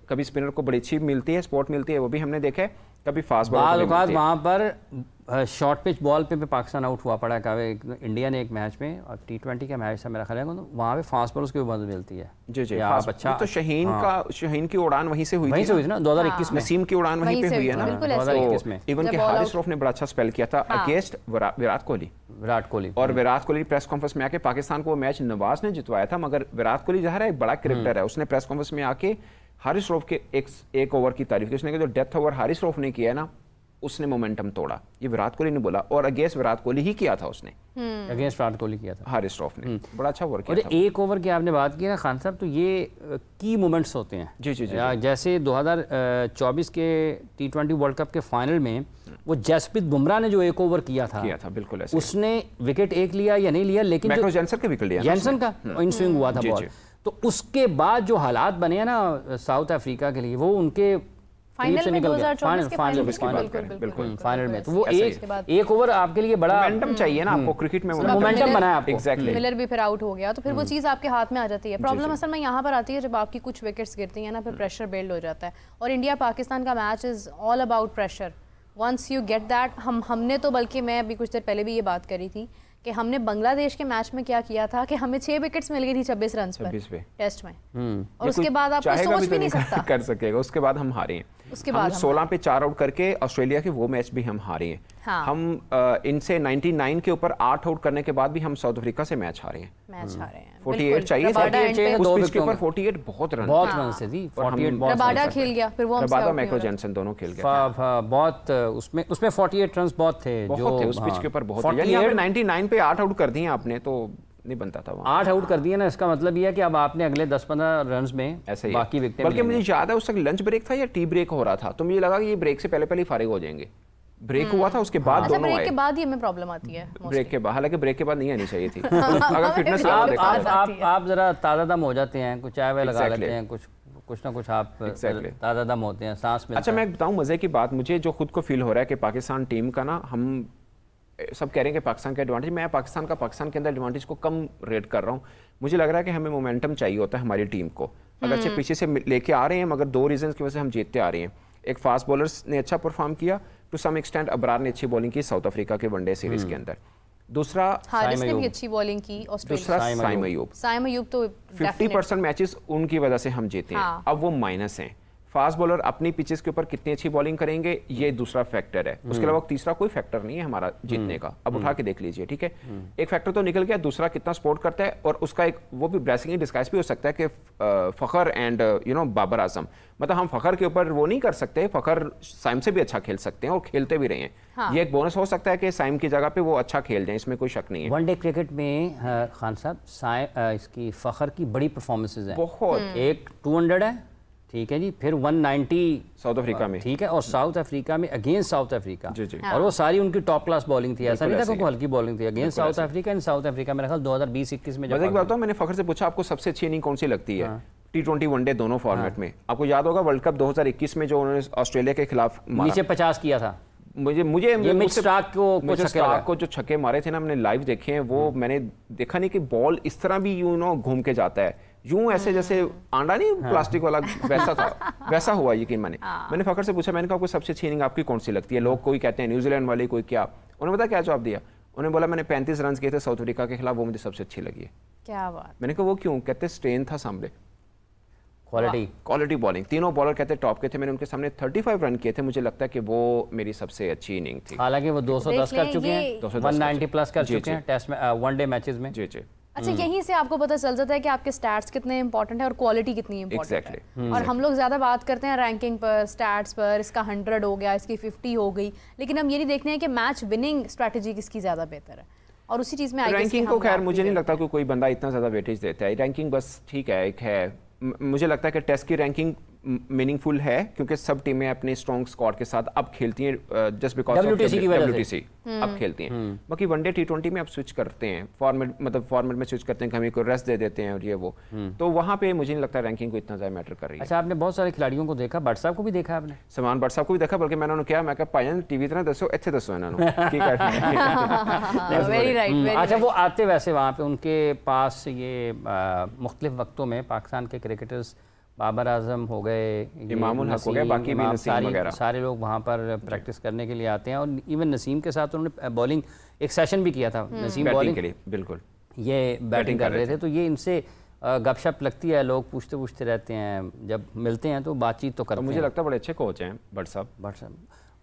कभी स्पिनर को बड़ी अच्छी मिलती है, स्पोर्ट मिलती है, वो भी हमने देखा है, कभी फास्ट बॉलर वहाँ पर शॉर्ट पिच बॉल पे पाकिस्तान आउट हुआ पड़ा है इंडिया ने एक मैच में, और T20 का मैच है मेरा ख्याल है, तो वहाँ पे फास्ट बॉलर्स की मदद मिलती है। जी आप अच्छा तो शहीन की उड़ान वहीं से हुई थी ना 2021 में। नसीम की उड़ान वहीं पे हुई है ना 2021 में। इवन के हारिस रऊफ ने बड़ा अच्छा स्पेल किया था अगेंस्ट विराट कोहली। और विराट कोहली प्रेस कॉन्फ्रेंस में आके पाकिस्तान को वो मैच नवाज ने जितवाया था, मगर विराट कोहली ज़ाहिर है एक बड़ा क्रिकेटर है, उसने प्रेस कॉन्फ्रेंस में आके हारिस रऊफ के एक ओवर की तारीफ की। उसने कहा जो डेथ ओवर हारिस रऊफ ने किया है ना, उसने मोमेंटम तोड़ा, ये विराट कोहली ने बोला, और अगेंस्ट विराट कोहली ही किया था उसने, अगेंस्ट विराट कोहली किया था हारिस रऊफ ने, बड़ा अच्छा ओवर किया और था। एक ओवर की आपने बात की ना खान साहब, तो ये की मोमेंट्स होते हैं। जी जी जी जैसे 2024 के T20 वर्ल्ड कप के फाइनल में वो जसप्रीत बुमराह ने जो एक ओवर किया था बिल्कुल ऐसे। उसने विकेट एक लिया या नहीं लिया, लेकिन मैक्रो जेनसन का विकेट लिया, जेनसन का इन स्विंग हुआ था बॉल, तो उसके बाद जो हालात बने हैं ना साउथ अफ्रीका के लिए, वो उनके फाइनल में 2024 के फाइनल में, तो वो एक ओवर आपके लिए बड़ा मोमेंटम चाहिए ना आपको, क्रिकेट में मोमेंटम बनाया आपको। एग्जैक्टली। मिलर भी फिर आउट हो गया, तो फिर वो चीज़ आपके हाथ में आ जाती है। प्रॉब्लम असल में यहाँ पर आती है जब आपकी कुछ विकेट्स गिरती हैं ना, फिर प्रेशर बिल्ड हो जाता है, और इंडिया पाकिस्तान का match is all about pressure. Once you get that, हमने तो, बल्कि मैं अभी कुछ देर पहले भी ये बात करी थी कि हमने बांग्लादेश के मैच में क्या किया था कि हमें 6 विकेट्स मिल गई थी 26 रन पर टेस्ट में, और उसके बाद आप सोच भी नहीं सकता कर सकेगा। उसके बाद हम हारे हैं, उसके बाद 16 पे 4 आउट करके ऑस्ट्रेलिया के वो मैच भी हम हारे हैं। हाँ। हम इनसे 99 के ऊपर 8 आउट करने के बाद भी हम साउथ अफ्रीका से मैच हारे हैं। 48 चाहिए, 48 उस पिच के ऊपर 48 बहुत रन से थी। 48 बहुत रबाडा खेल गया, फिर वो रबाडा मैक्रो जेनसन दोनों खेल गए बहुत, उसमें 48 रन बहुत थे जो उस पिच के ऊपर बहुत, यानी 99 पे 8 आउट कर दिए आपने, तो नहीं बनता था वहाँ। 8 आउट कर दिए ना, इसका मतलब ये है कि अब आपने अगले 10-15 रन में ऐसे ही बाकी विकेट, बल्कि मुझे याद है उस वक्त लंच ब्रेक था या टी ब्रेक हो रहा था, तो मुझे लगा कि ये ब्रेक से पहले फारिग हो जाएंगे। ब्रेक हुआ था, उसके बाद दोनों आए। ब्रेक के बाद ही हमें प्रॉब्लम आती है ब्रेक के बाद, हालांकि ब्रेक के बाद नहीं आनी चाहिए थी। अगर फिटनेस आप जरा ताज़ा दम हो जाते हैं, कुछ चाय वाय लगा लेते हैं, कुछ ना कुछ आप ताज़ा दम होते हैं, सांस में। अच्छा मैं बताऊं मजे की बात, मुझे जो खुद को फील हो रहा है कि पाकिस्तान टीम का ना, हम सब कह रहे हैं कि पाकिस्तान का एडवांटेज, मैं पाकिस्तान के अंदर एडवांटेज को कम रेट कर रहा हूँ। मुझे लग रहा है कि हमें मोमेंटम चाहिए होता है हमारी टीम को, अगरचे पीछे से लेके आ रहे हैं, मगर 2 रीजन की वजह से हम जीतते आ रहे हैं। एक फास्ट बॉलर्स ने अच्छा परफॉर्म किया, टू सम एक्सटेंट अबरार ने अच्छी बॉलिंग की साउथ अफ्रीका के वनडे सीरीज के अंदर। दूसरा हारिस ने भी अच्छी बॉलिंग की, दूसरा साइम अयूब तो 50% मैचेस उनकी वजह से हम जीते हैं। अब वो माइनस हैं। फास्ट बॉलर अपनी पिचेस के ऊपर कितनी अच्छी बॉलिंग करेंगे, ये दूसरा फैक्टर है। उसके अलावा तीसरा कोई फैक्टर नहीं है हमारा जीतने का। अब उठा के देख लीजिए, ठीक है, एक फैक्टर तो निकल गया, दूसरा कितना सपोर्ट करता है, और उसका एक वो भी ब्लेसिंग इन डिस्गाइज भी हो सकता है कि फखर एंड बाबर आजम, मतलब हम फखर के ऊपर वो नहीं कर सकते, फखर साइम से भी अच्छा खेल सकते हैं और खेलते भी रहे हैं। हाँ। ये एक बोनस हो सकता है कि साइम की जगह पे वो अच्छा खेल जाए, इसमें कोई शक नहीं है। वनडे क्रिकेट में खान साहब इसकी फखर की बड़ी परफॉर्मेंसेज हैं बहुत, एक 200 है, ठीक है जी, फिर 190 साउथ अफ्रीका में, ठीक है, और साउथ अफ्रीका में अगेंस्ट साउथ अफ्रीका, जी जी, और वो सारी उनकी टॉप क्लास बॉलिंग थी, ऐसा नहीं था कोई हल्की बॉलिंग थी अगेंस्ट साउथ अफ्रीका। इन साउथ अफ्रीका मेरा ख्याल 2020-21 में जब बात, मैंने फखर से पूछा आपको सबसे अच्छी इनिंग कौन सी लगती है T20 वनडे दोनों फॉर्मेट में। आपको याद होगा वर्ल्ड कप 2021 में जो उन्होंने ऑस्ट्रेलिया के खिलाफ नीचे 50 किया था, मुझे स्टार्क को जो छक्के मारे थे ना, हमने लाइव देखे हैं, वो मैंने देखा नहीं कि बॉल इस तरह भी घूम के जाता है, यूं ऐसे जैसे आंडा नहीं प्लास्टिक वाला, वैसा था, वैसा हुआ यकीन माने। मैंने फखर से पूछा, मैंने कहा आपको सबसे अच्छी इनिंग आपकी कौन सी लगती है? लोग कोई कहते हैं न्यूजीलैंड वाली, कोई क्या, उन्होंने पता क्या जवाब दिया? उन्होंने बोला मैंने 35 रन किए थे साउथ अफ्रीका के खिलाफ, वो मुझे सबसे अच्छी लगी है। क्या बात। मैंने कहा वो क्यों? कहते स्ट्रेन था सामने, क्वालिटी बॉलिंग, तीनों बॉलर कहते टॉप के थे, मैंने उनके सामने 35 रन किए थे, मुझे लगता है कि वो मेरी सबसे अच्छी इनिंग थी। हालांकि वो 210 कर चुके हैं, 190 प्लस कर चुके हैं टेस्ट में, वनडे मैचेस में। जी जी। अच्छा, यहीं से आपको पता चल जाता है कि आपके स्टैट्स कितने इंपॉर्टेंट है और क्वालिटी कितनी इंपॉर्टेंट है। और हम लोग ज्यादा बात करते हैं रैंकिंग पर, स्टैट्स पर, इसका 100 हो गया, इसकी 50 हो गई, लेकिन हम ये नहीं देखते हैं कि मैच विनिंग स्ट्रेटजी किसकी ज्यादा बेहतर है। और उसी चीज में रैंकिंग को खैर मुझे नहीं लगता कि कोई बंदा इतना ज्यादा वेटेज देता है। रैंकिंग बस ठीक है, एक है, मुझे लगता है कि टेस्ट की रैंकिंग मीनिंगफुल है क्योंकि सब टीमें अपने स्ट्रॉन्ग स्क्वाड के साथ अब खेलती हैं, जस्ट बिकॉज ऑफ WTC अब खेलती हैं। बाकी वनडे T20 में अब स्विच करते हैं, फॉर्मेट में स्विच करते हैं, कहीं को रेस्ट दे देते हैं और ये वो, तो वहाँ पे मुझे नहीं लगता रैंकिंग को इतना ज़्यादा मैटर कर रही है। अच्छा, आपने बहुत सारे खिलाड़ियों को देखा, भट्ट साहब को भी देखा आपने? सलमान भट्ट साहब को भी देखा, बल्कि मैंने उन्होंने क्या, मैं कहा भाईजान टीवी इतना दसो, अच्छे दसो इन्होंने। अच्छा, वो आते वैसे वहाँ पे उनके पास ये मुख्तलिफ वक्तों में पाकिस्तान के क्रिकेटर्स बाबर आजम हो गए, इमामुल हक हो गए, बाकी भी नसीम वगैरह, सारे लोग वहाँ पर प्रैक्टिस करने के लिए आते हैं। और इवन नसीम के साथ उन्होंने बॉलिंग एक सेशन भी किया था, नसीम बॉलिंग के लिए, बिल्कुल ये बैटिंग कर रहे थे। तो ये इनसे गपशप लगती है, लोग पूछते रहते हैं, जब मिलते हैं तो बातचीत तो करते हैं। मुझे लगता है बड़े अच्छे कोच हैं भट्ट साहब।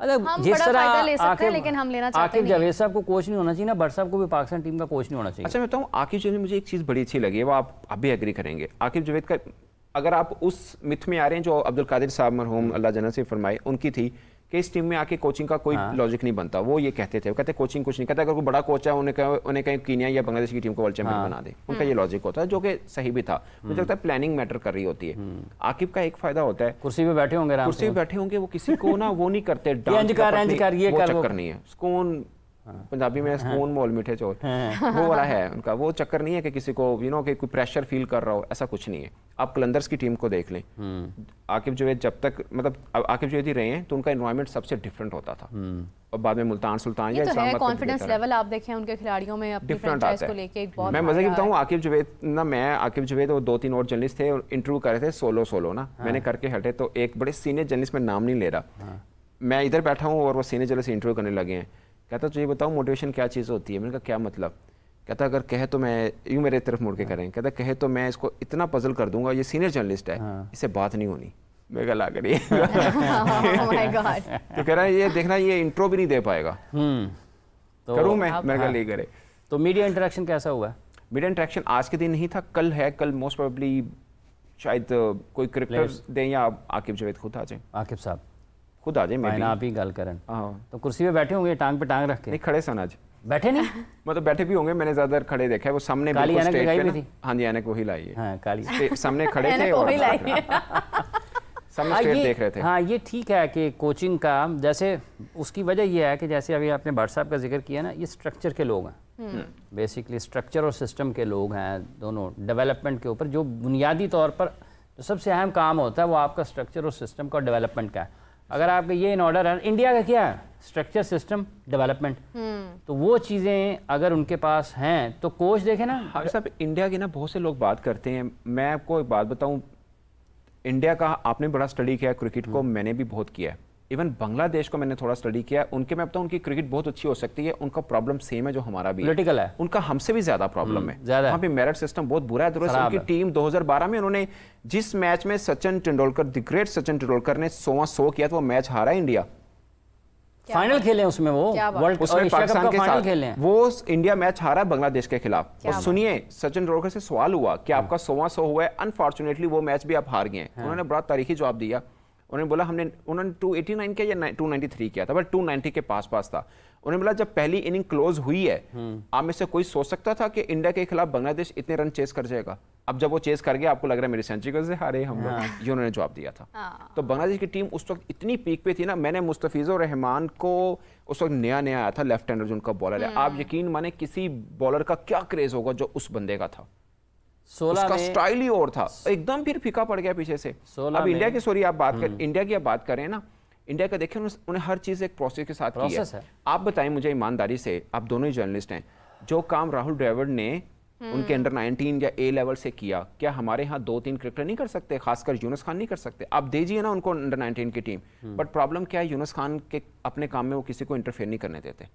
हम जिस तरह ले सकते हैं, लेकिन हम लेना चाहते हैं। आकिब जावेद साहब को कोच नहीं होना चाहिए ना, भट्ट साहब को भी पाकिस्तान टीम का कोच नहीं होना चाहिए। अच्छा मैं बताऊँ, आकिब जावेद मुझे एक चीज़ बड़ी अच्छी लगी है, वो आप भी एग्री करेंगे। आकिब जावेद का, अगर आप उस मिथ में आ रहे हैं जो अब्दुल कादिर साहब मरहूम अल्लाह जन्नत से फरमाए उनकी थी कि इस टीम में आके कोचिंग का कोई लॉजिक नहीं बनता, वो ये कहते थे, वो कहते कोचिंग कुछ नहीं कहता, अगर कोई बड़ा कोच है उन्हें कहीं कीनिया या बांग्लादेश की टीम को वर्ल्ड चैंपियन बना दे, उनका ये लॉजिक होता है, जो कि सही भी था। मुझे लगता है प्लानिंग मैटर कर रही होती है। आकिब का एक फायदा होता है, कुर्सी पे बैठे होंगे, कुर्सी पे बैठे होंगे, वो किसी को ना वो नहीं करते, ये चक्कर नहीं है, सुकून पंजाबी में सुकून मोल मीठे चोल, वो वाला है उनका। वो चक्कर नहीं है कि किसी को कि कोई प्रेशर फील कर रहा हो, ऐसा कुछ नहीं है। आप कलंदर्स की टीम को देख लें, आकिब जावेद जब तक मतलब आकिब जावेद ही रहे हैं तो उनका एनवायरनमेंट सबसे डिफरेंट होता था। और बाद में मुल्तान सुल्तान या तो कॉन्फिडेंस लेवल आप देखें उनके खिलाड़ियों में अपनी फ्रेंचाइज को लेके एक बहुत। मैं मजे की बताऊं, आकिब जावेद और 2-3 और जर्नलिस्ट थे, इंटरव्यू कर रहे थे सोलो ना, मैंने करके हटे तो एक बड़े सीनियर जर्नलिस्ट में नाम नहीं ले रहा, मैं इधर बैठा हूँ और वो सीनियर जर्नलिस्ट इंटरव्यू करने लगे हैं। कहता तो ये बताओ मोटिवेशन क्या चीज़ होती है। मैंने कहा क्या मतलब। कहता अगर कहे तो मैं यूँ मेरे तरफ मुड़ के करें, कहता कहे तो मैं इसको इतना पजल कर दूंगा, ये सीनियर जर्नलिस्ट है, इससे बात नहीं होनी। मैं गला करिए तो कह रहा है ये देखना ये इंट्रो भी नहीं दे पाएगा। तो करूँ मैं मेरे गले करे। तो मीडिया इंटरेक्शन कैसा हुआ? मीडिया इंटरेक्शन आज के दिन नहीं था, कल है। कल मोस्ट प्रोबेबली शायद कोई क्रिकेटर दें या आकिब जावेद खुद आ जाए। आकिब साहब खुद आ जाए, आप ही गल करें। तो कुर्सी पे बैठे होंगे टांग पे टांग रख के? नहीं, खड़े सन आज। बैठे नहीं मतलब बैठे भी होंगे, मैंने ज्यादा खड़े देखा है। वो सामने काली ऐनक लगाई हुई थी। हाँ जी, ऐनक वही लाई है। हाँ, काली सामने खड़े थे और सामने स्ट्रेट देख रहे थे। हाँ, ये ठीक है कि कोचिंग का जैसे उसकी वजह ये है कि जैसे अभी आपने भट्ट साहब का जिक्र किया ना, ये स्ट्रक्चर के लोग हैं, बेसिकली स्ट्रक्चर और सिस्टम के लोग हैं दोनों। डेवलपमेंट के ऊपर जो बुनियादी तौर पर जो सबसे अहम काम होता है वो आपका स्ट्रक्चर और सिस्टम का डेवलपमेंट का है। अगर आपके ये इन ऑर्डर है, इंडिया का क्या है, स्ट्रक्चर सिस्टम डेवलपमेंट, तो वो चीज़ें अगर उनके पास हैं तो कोच देखे ना। हाँ साहब, इंडिया की ना बहुत से लोग बात करते हैं। मैं आपको एक बात बताऊं, इंडिया का आपने बड़ा स्टडी किया क्रिकेट को, मैंने भी बहुत किया है। इवन बांग्लादेश को मैंने थोड़ा स्टडी किया। उनके मैं बताऊं उनकी क्रिकेट बहुत अच्छी हो सकती है, उनका प्रॉब्लम सेम है जो हमारा भी पॉलिटिकल है। उनका हमसे भी ज्यादा प्रॉब्लम है, वहाँ पे मेरिट सिस्टम बहुत बुरा है। उनकी टीम 2012 में उन्होंने जिस मैच में सचिन तेंदुलकर, द ग्रेट सचिन तेंदुलकर ने 100 किया था, वो मैच हारा इंडिया। फाइनल खेले उसमें, वो वर्ल्ड उसमें पाकिस्तान के साथ खेले, वो इंडिया मैच हारा बांग्लादेश के खिलाफ। और सुनिए, सचिन तेंदुलकर से सवाल हुआ कि आपका 100 हुआ है, अनफॉर्चुनेटली वो मैच भी आप हार गए। उन्होंने बड़ा तारीखी जवाब दिया। उन्होंने बोला उन्होंने 289 किया या 293 किया था, बट 290 के पास था। उन्होंने बोला जब पहली इनिंग क्लोज हुई है, आप में से कोई सोच सकता था कि इंडिया के खिलाफ बांग्लादेश इतने रन चेस कर जाएगा? अब जब वो चेस कर गया, आपको लग रहा है मेरी सेंचुरी से हारे हम लोग, ये उन्होंने जवाब दिया था। तो बांग्लादेश की टीम उस वक्त इतनी पीक पे थी ना। मैंने मुस्तफिजुर रहमान को उस वक्त नया आया था, लेफ्ट हैंडर जो उनका बॉलर है, आप यकीन माने किसी बॉलर का क्या क्रेज होगा जो उस बंदे का था। 16 उसका स्टाइल ही और था, एकदम फिर फीका पड़ गया पीछे से। अब इंडिया की सॉरी आप बात कर, इंडिया की आप बात करें ना, इंडिया का देखें उन्हें हर चीज एक प्रोसेस के साथ की है। आप बताएं मुझे ईमानदारी से, आप दोनों ही जर्नलिस्ट हैं, जो काम राहुल द्रविड़ ने उनके अंडर 19 या ए लेवल से किया, क्या हमारे यहाँ 2-3 क्रिकेटर नहीं कर सकते? खासकर यूनुस खान नहीं कर सकते? आप दीजिए ना उनको अंडर 19 की टीम, बट प्रॉब्लम क्या है, यूनुस खान के अपने काम में वो किसी को इंटरफेयर नहीं करने देते।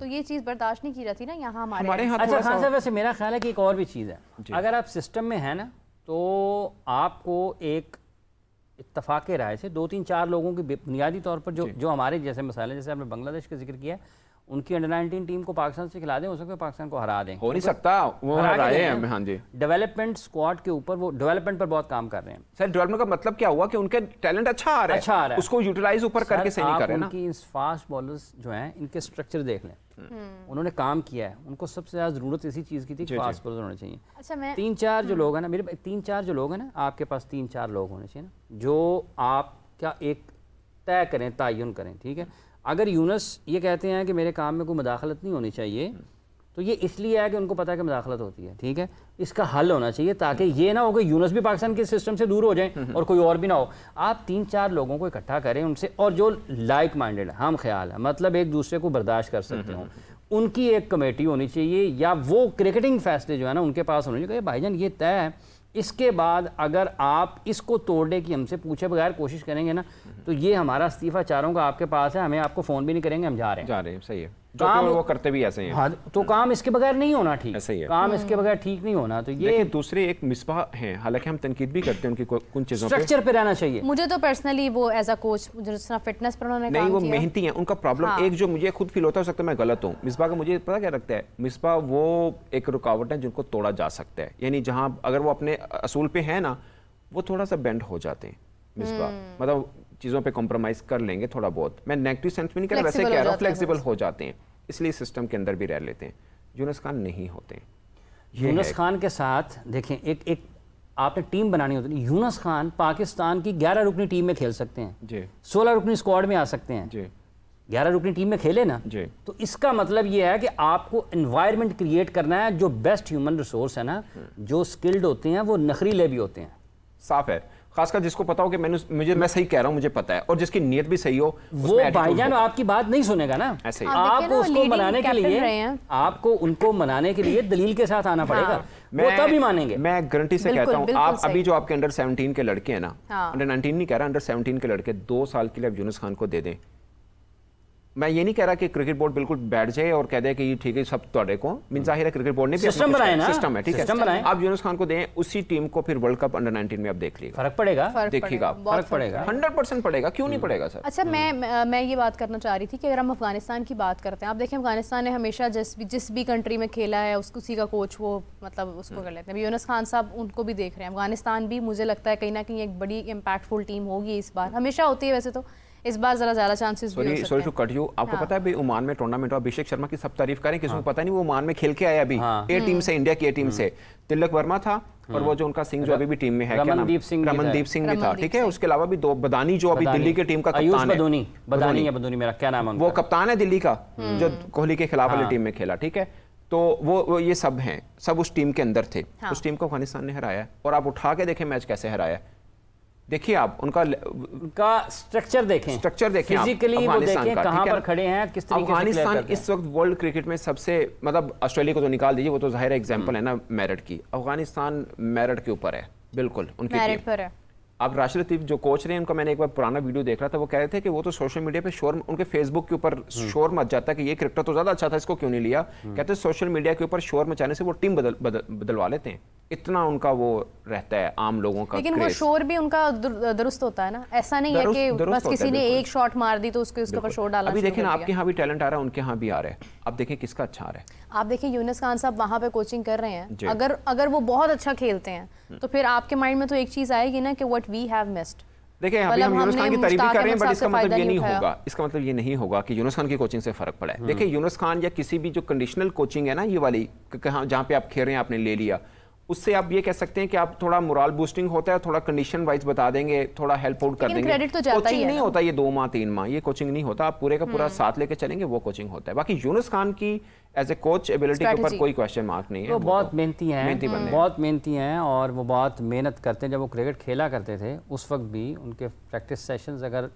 तो ये चीज बर्दाश्त नहीं की रहती ना यहाँ हमारे यहाँ। अच्छा खान साहब, वैसे मेरा ख्याल है कि एक और भी चीज़ है, अगर आप सिस्टम में है ना, तो आपको एक इत्तफाक़ राय से 2-3-4 लोगों की बुनियादी तौर पर जो हमारे जैसे मसाले, जैसे आपने बांग्लादेश का जिक्र किया, उनकी अंडर 19 टीम को पाकिस्तान से खिला दें, हो सकता है पाकिस्तान को हरा दें। हो नहीं सकता, वो हराए हैं। हाँ जी, डेवलपमेंट स्क्वाड के ऊपर वो डेवलपमेंट पर बहुत काम कर रहे हैं। सर डेवलपमेंट का मतलब क्या हुआ कि उनके टैलेंट अच्छा आ रहा है, उसको यूटिलाइज ऊपर करके सही नहीं कर रहे ना। उनकी फास्ट बॉलर्स जो हैं, इनके स्ट्रक्चर देख लें, उन्होंने काम किया है, उनको सबसे ज्यादा जरूरत इसी चीज की थी कि फास्ट बॉलर होने चाहिए। अच्छा, 3-4 जो लोग हैं ना, मेरे 3-4 जो लोग हैं ना, आपके पास 3-4 लोग होने चाहिए ना, जो आप क्या एक तय करें, तयन करें, ठीक है। अगर यूनुस ये कहते हैं कि मेरे काम में कोई मुदाखलत नहीं होनी चाहिए, तो ये इसलिए है कि उनको पता है कि मुदाखलत होती है, ठीक है। इसका हल होना चाहिए ताकि ये ना हो कि यूनुस भी पाकिस्तान के सिस्टम से दूर हो जाए और कोई और भी ना हो। आप 3-4 लोगों को इकट्ठा करें उनसे, और जो लाइक माइंडेड है, हम ख्याल है, मतलब एक दूसरे को बर्दाश्त कर सकते हो, उनकी एक कमेटी होनी चाहिए, या वो क्रिकेटिंग फैसले जो है ना उनके पास होने चाहिए। भाईजान ये तय है इसके बाद अगर आप इसको तोड़ने की हमसे पूछे बगैर कोशिश करेंगे ना, तो ये हमारा इस्तीफा चारों का आपके पास है, हमें आपको फ़ोन भी नहीं करेंगे, हम जा रहे हैं। सही है, काम वो करते भी ऐसे हैं। हाँ, तो काम इसके बगैर नहीं होना ठीक, ऐसा ही है। काम इसके बगैर ठीक नहीं होना। तो ये दूसरे एक मिसबाह हैं, हालांकि हम तनकीद भी करते हैं उनकी कुछ चीज़ों पे, स्ट्रक्चर पे रहना चाहिए। मुझे तो पर्सनली वो एज अ कोच जिस तरह फिटनेस पर उन्होंने नहीं, काम वो किया। मेहनती हैं। उनका प्रॉब्लम एक जो मुझे खुद फील होता है, हो सकता है मैं गलत हूँ, मिसबाह का मुझे पता क्या लगता है, मिसबाह वो एक रुकावट है जिनको तोड़ा जा सकता है, यानी जहाँ अगर वो अपने असूल पे है ना, वो थोड़ा सा बेंड हो जाते हैं मिसबाह, मतलब चीज़ों पे कॉम्प्रोमाइज़ कर लेंगे थोड़ा बहुत। मैं नेगेटिव सेंस में नहीं कह रहा, वैसे कह रहा हूँ फ्लेक्सिबल हो जाते हैं, इसलिए सिस्टम के अंदर भी रह लेते हैं। यूनुस खान नहीं होते। यूनुस खान के साथ देखें, एक आपने टीम बनानी होती है। यूनुस खान पाकिस्तान की 11 रुकनी टीम में खेल सकते हैं जी, 16 रुकनी स्क्वाड में आ सकते हैं जी, 11 रुकनी टीम में खेले ना जी। तो इसका मतलब ये है कि आपको एनवायरनमेंट क्रिएट करना है, जो बेस्ट ह्यूमन रिसोर्स है ना, जो स्किल्ड होते हैं वो नखरीले भी होते हैं। साफ है, खासकर जिसको पता हो कि मैं सही कह रहा हूँ, मुझे पता है, और जिसकी नीयत भी सही हो, वो भाईजान आपकी बात नहीं सुनेगा ना। ऐसे ही आपको उसको मनाने के लिए, आपको उनको मनाने के लिए दलील के साथ आना पड़ेगा। वो तभी मानेंगे। मैं गारंटी से कहता हूँ, आप अभी जो आपके अंडर 17 के लड़के हैं ना, अंडर 19 नहीं कह रहा, अंडर 17 के लड़के 2 साल के लिए आप यूनुस खान को दे दें। मैं ये नहीं कह रहा कि क्रिकेट बोर्ड बिल्कुल बैठ जाए और कह दे कि ये ठीक है सब तोड़े को, मीन जाहिर है क्रिकेट बोर्ड ने भी सिस्टम बनाया ना, सिस्टम है, ठीक है, आप यूनुस खान को दें, उसी टीम को फिर वर्ल्ड कप अंडर 19 में आप देख लीजिए, फर्क पड़ेगा, देखिएगा फर्क पड़ेगा, 100% पड़ेगा, क्यों नहीं पड़ेगा सर। अच्छा, मैं ये बात करना चाह रही थी कि अगर हम अफगानिस्तान की बात करते हैं, आप देखें अफगानिस्तान ने हमेशा जिस भी कंट्री में खेला है उसी का कोच वो मतलब उसको कर लेते हैं। यूनुस खान साहब उनको भी देख रहे हैं। अफगानिस्तान भी मुझे लगता है कहीं ना कहीं एक बड़ी इम्पैक्टफुल टीम होगी इस बार, हमेशा होती है वैसे तो, इस बार जरा ज्यादा चांसेस भी हो सकते हैं। सॉरी टू कट यू, आपको पता है भाई ओमान में टूर्नामेंट और अभिषेक शर्मा की सब तारीफ करें, किसी को पता नहीं वो ओमान में खेल के आया अभी, ए टीम से, इंडिया की ए टीम से। तिलक वर्मा था और वो जो उनका सिंह जो अभी भी टीम में है, क्या नाम, रमनदीप सिंह भी था, ठीक है। उसके अलावा भी 2 बदानी जो अभी दिल्ली की टीम का कप्तान है, बदानी मेरा क्या नाम है, वो कप्तान है दिल्ली का, जो कोहली के खिलाफ वाली टीम में खेला, ठीक है। तो वो ये सब हैं, सब उस टीम के अंदर थे। उस टीम को अफगानिस्तान ने हराया, और आप उठा के देखें मैच कैसे हराया, देखिए आप उनका स्ट्रक्चर देखें, फिजिकली वो देखें कहां पर खड़े हैं, किस तरीके से अफगानिस्तान इस वक्त वर्ल्ड क्रिकेट में सबसे, मतलब ऑस्ट्रेलिया को तो निकाल दीजिए, वो तो जाहिर एग्जांपल है ना मेरिट की, अफगानिस्तान मेरिट के ऊपर है, बिल्कुल उनकी मेरिट पर है। अब राशिद लतीफ जो कोच रहे हैं, उनका मैंने एक बार पुराना वीडियो देख रहा था, वो कह रहे थे कि वो तो सोशल मीडिया पे शोर, उनके फेसबुक के ऊपर शोर मच जाता है कि ये क्रिकेटर तो ज्यादा अच्छा था, इसको क्यों नहीं लिया। कहते हैं सोशल मीडिया के ऊपर शोर मचाने से वो टीम बदलवा लेते हैं, इतना उनका वो रहता है आम लोगों का। लेकिन वो शोर भी उनका दुरुस्त होता है ना, ऐसा नहीं है कि बस किसी ने एक शॉट मार दी तो उसके ऊपर शोर डाला। अभी देखें आपके यहाँ भी टैलेंट आ रहा है, उनके यहाँ भी आ रहा है, अब देखें किसका अच्छा आ रहा है। आप देखिए यूनुस खान साहब वहाँ पे कोचिंग कर रहे हैं, अगर वो बहुत अच्छा खेलते हैं तो फिर आपके माइंड में तो एक चीज आएगी ना कि व्हाट वी हैव मिस्ड। देखिए अभी हम यूनुस खान की तारीफ कर रहे हैं, बट इसका मतलब ये नहीं होगा, इसका मतलब ये नहीं होगा कि यूनुस खान की कोचिंग से फर्क पड़ा है। देखिए यूनुस खान या किसी भी जो कंडीशनल कोचिंग है ना, ये वाली जहाँ पे आप खेल रहे हैं, आपने ले लिया, उससे आप ये कह सकते हैं कि आप थोड़ा मोरल बूस्टिंग होता है, थोड़ा कंडीशन वाइज बता देंगे, थोड़ा हेल्प आउट कर देंगे। क्रेडिट तो जाता कोचिंग नहीं होता ये 2 माह 3 माह, ये कोचिंग नहीं होता, आप पूरे का पूरा साथ लेके चलेंगे, वो कोचिंग होता है। बाकी यूनुस खान की एज ए कोच एबिलिटी के ऊपर कोई क्वेश्चन मार्क नहीं है। वो बहुत मेहनती हैं, बहुत मेहनती हैं, और वो बहुत मेहनत करते हैं। जब वो क्रिकेट खेला करते थे उस वक्त भी उनके प्रैक्टिस सेशंस अगर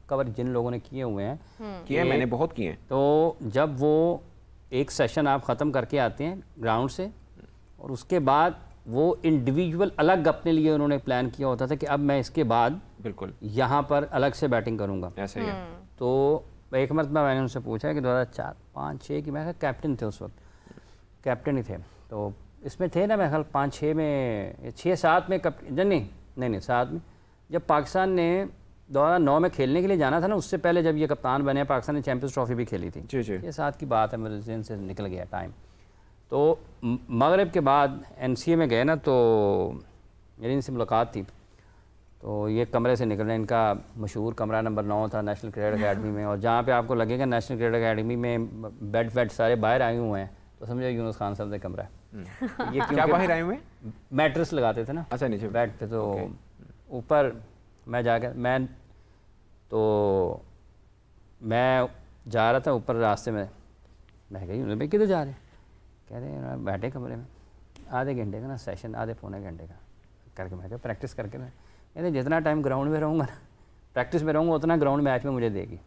कवर जिन लोगों ने किए हुए हैं, किए मैंने बहुत किए हैं, तो जब वो एक सेशन आप ख़त्म करके आते हैं ग्राउंड से, और उसके बाद वो इंडिविजुअल अलग अपने लिए उन्होंने प्लान किया होता था कि अब मैं इसके बाद बिल्कुल यहाँ पर अलग से बैटिंग करूँगा। ऐसा ही है। तो एक मरतबा मैंने उनसे पूछा कि 2004, 5, 6 की, मैं कैप्टन थे उस वक्त, कैप्टन ही थे, तो इसमें थे ना, मैं ख्याल 5, 6 में, 6, 7 में नहीं 7 में, जब पाकिस्तान ने 2009 में खेलने के लिए जाना था ना, उससे पहले जब ये कप्तान बने, पाकिस्तान ने चैंपियंस ट्रॉफी भी खेली थी। ये 7 की बात है, मेरे जहन से निकल गया टाइम। तो मगरिब के बाद NCA में गए ना, तो मेरी इनसे मुलाकात थी, तो ये कमरे से निकलना, इनका मशहूर कमरा नंबर 9 था नेशनल क्रिकेट अकेडमी में, और जहाँ पे आपको लगेगा नेशनल क्रिकेट अकेडमी में बेड सारे बाहर आए हुए हैं, तो समझो यूनुस खान साहब का कमरा है। ये क्या बाहर आए हुए? मैट्रेस लगाते थे ना, अच्छा, नीचे बेड पे, तो ऊपर मैं जाकर मैं जा रहा था ऊपर रास्ते में, मैं कही भाई किधर जा रहे हैं, कह रहे हैं बैठे कमरे में, आधे घंटे का ना सेशन, आधे पौने घंटे का करके, मैं क्या प्रैक्टिस करके ना, कहते जितना टाइम ग्राउंड में रहूँगा ना, प्रैक्टिस में रहूँगा, उतना ग्राउंड मैच में मुझे देगी।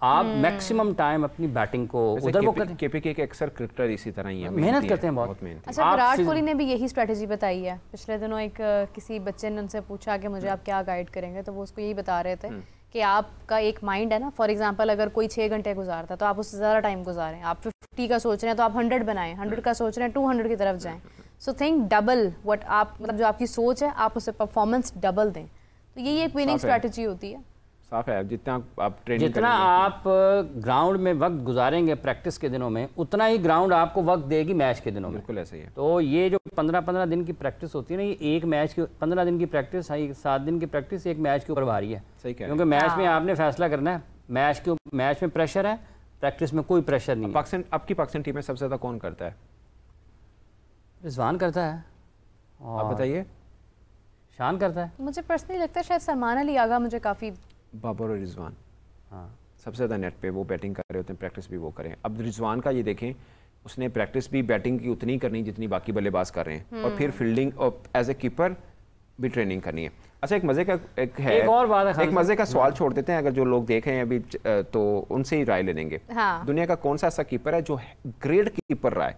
आप मैक्सिमम टाइम अपनी बैटिंग को उधर वो करें। केपीके के अक्सर क्रिकेटर इसी तरह ही है, मेहनत करते हैं बहुत। अच्छा, विराट कोहली ने भी यही स्ट्रेटजी बताई है। पिछले दिनों एक किसी बच्चे ने उनसे पूछा कि मुझे आप क्या गाइड करेंगे, तो वो उसको यही बता रहे थे कि आपका एक माइंड है ना, फॉर एग्जांपल अगर कोई 6 घंटे गुजारता है तो आप उससे ज़्यादा टाइम गुजारें। आप 50 का सोच रहे हैं तो आप 100 बनाएं, 100 का सोच रहे हैं 200 की तरफ जाएं। सो थिंक डबल व्हाट आप, मतलब जो आपकी सोच है आप उससे परफॉर्मेंस डबल दें। तो यही एक विनिंग स्ट्रेटजी होती है। साफ है, जितना आप ट्रेनिंग जितना आप ग्राउंड में वक्त गुजारेंगे प्रैक्टिस के दिनों में, उतना ही ग्राउंड आपको वक्त देगी मैच के दिनों में। बिल्कुल ऐसा ही है। तो ये जो 15-15 दिन की प्रैक्टिस होती है ना, ये एक मैच की 15 दिन की प्रैक्टिस, 7 दिन की प्रैक्टिस एक मैच के ऊपर भारी है। सही कह रहे हैं। क्योंकि मैच में आपने फैसला करना है, मैच में प्रेशर है, प्रैक्टिस में कोई प्रेशर नहीं है। आपकी पाकिस्तान टीम में सबसे ज़्यादा कौन करता है? रिजवान करता है। आप बताइए। शान करता है। मुझे पर्सनली लगता है शायद सलमान अली आगा मुझे काफ़ी। बाबर और रिजवान, हाँ, सबसे ज़्यादा नेट पे वो बैटिंग कर रहे होते हैं, प्रैक्टिस भी वो करें। अब रिजवान का ये देखें, उसने प्रैक्टिस भी बैटिंग की उतनी करनी जितनी बाकी बल्लेबाज कर रहे हैं, और फिर फील्डिंग और एज ए कीपर भी ट्रेनिंग करनी है। अच्छा, एक मज़े का एक और बात है, एक मज़े का सवाल छोड़ देते हैं, अगर जो लोग देख रहे हैं अभी तो उनसे ही राय ले लेंगे। हाँ। दुनिया का कौन सा ऐसा कीपर है जो ग्रेट कीपर रहा है,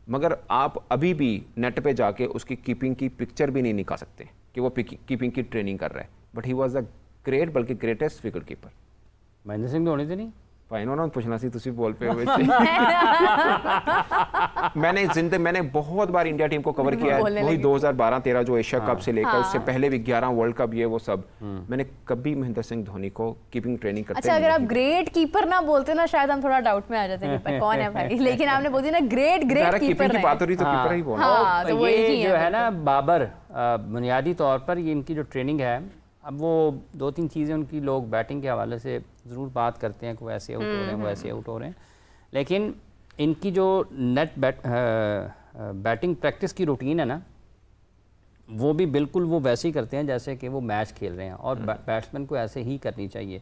मगर आप अभी भी नेट पे जाके उसकी कीपिंग की पिक्चर भी नहीं निकाल सकते कि वो कीपिंग की ट्रेनिंग कर रहा है, but he was a great, बल्कि greatest wicket keeper. Mahendra Singh Dhoni तो नहीं भाई, इन्होंने पूछना सी, तुसी बोल पे हुए मैंने बहुत बार इंडिया टीम को कवर किया है, वही 2012-13 जो एशिया कप से लेकर उससे पहले भी 11 वर्ल्ड कप, ये वो सब मैंने कभी महेंद्र सिंह धोनी को कीपिंग ट्रेनिंग करते। अच्छा, अगर आप ग्रेट कीपर ना बोलते ना, शायद हम थोड़ा डाउट में आ जाते कि कौन है भाई, लेकिन आपने बोल दिया ना ग्रेट कीपर की बात हो रही तो कीपर ही बोलना। तो ये जो है ना बाबर, बुनियादी तौर पर ये इनकी जो ट्रेनिंग है, अब वो 2-3 चीज़ें उनकी लोग बैटिंग के हवाले से ज़रूर बात करते हैं कि वो ऐसे आउट हो रहे हैं, वो ऐसे आउट हो रहे हैं, लेकिन इनकी जो बैटिंग प्रैक्टिस की रूटीन है ना, वो भी बिल्कुल वो वैसे ही करते हैं जैसे कि वो मैच खेल रहे हैं, और बैट्समैन को ऐसे ही करनी चाहिए।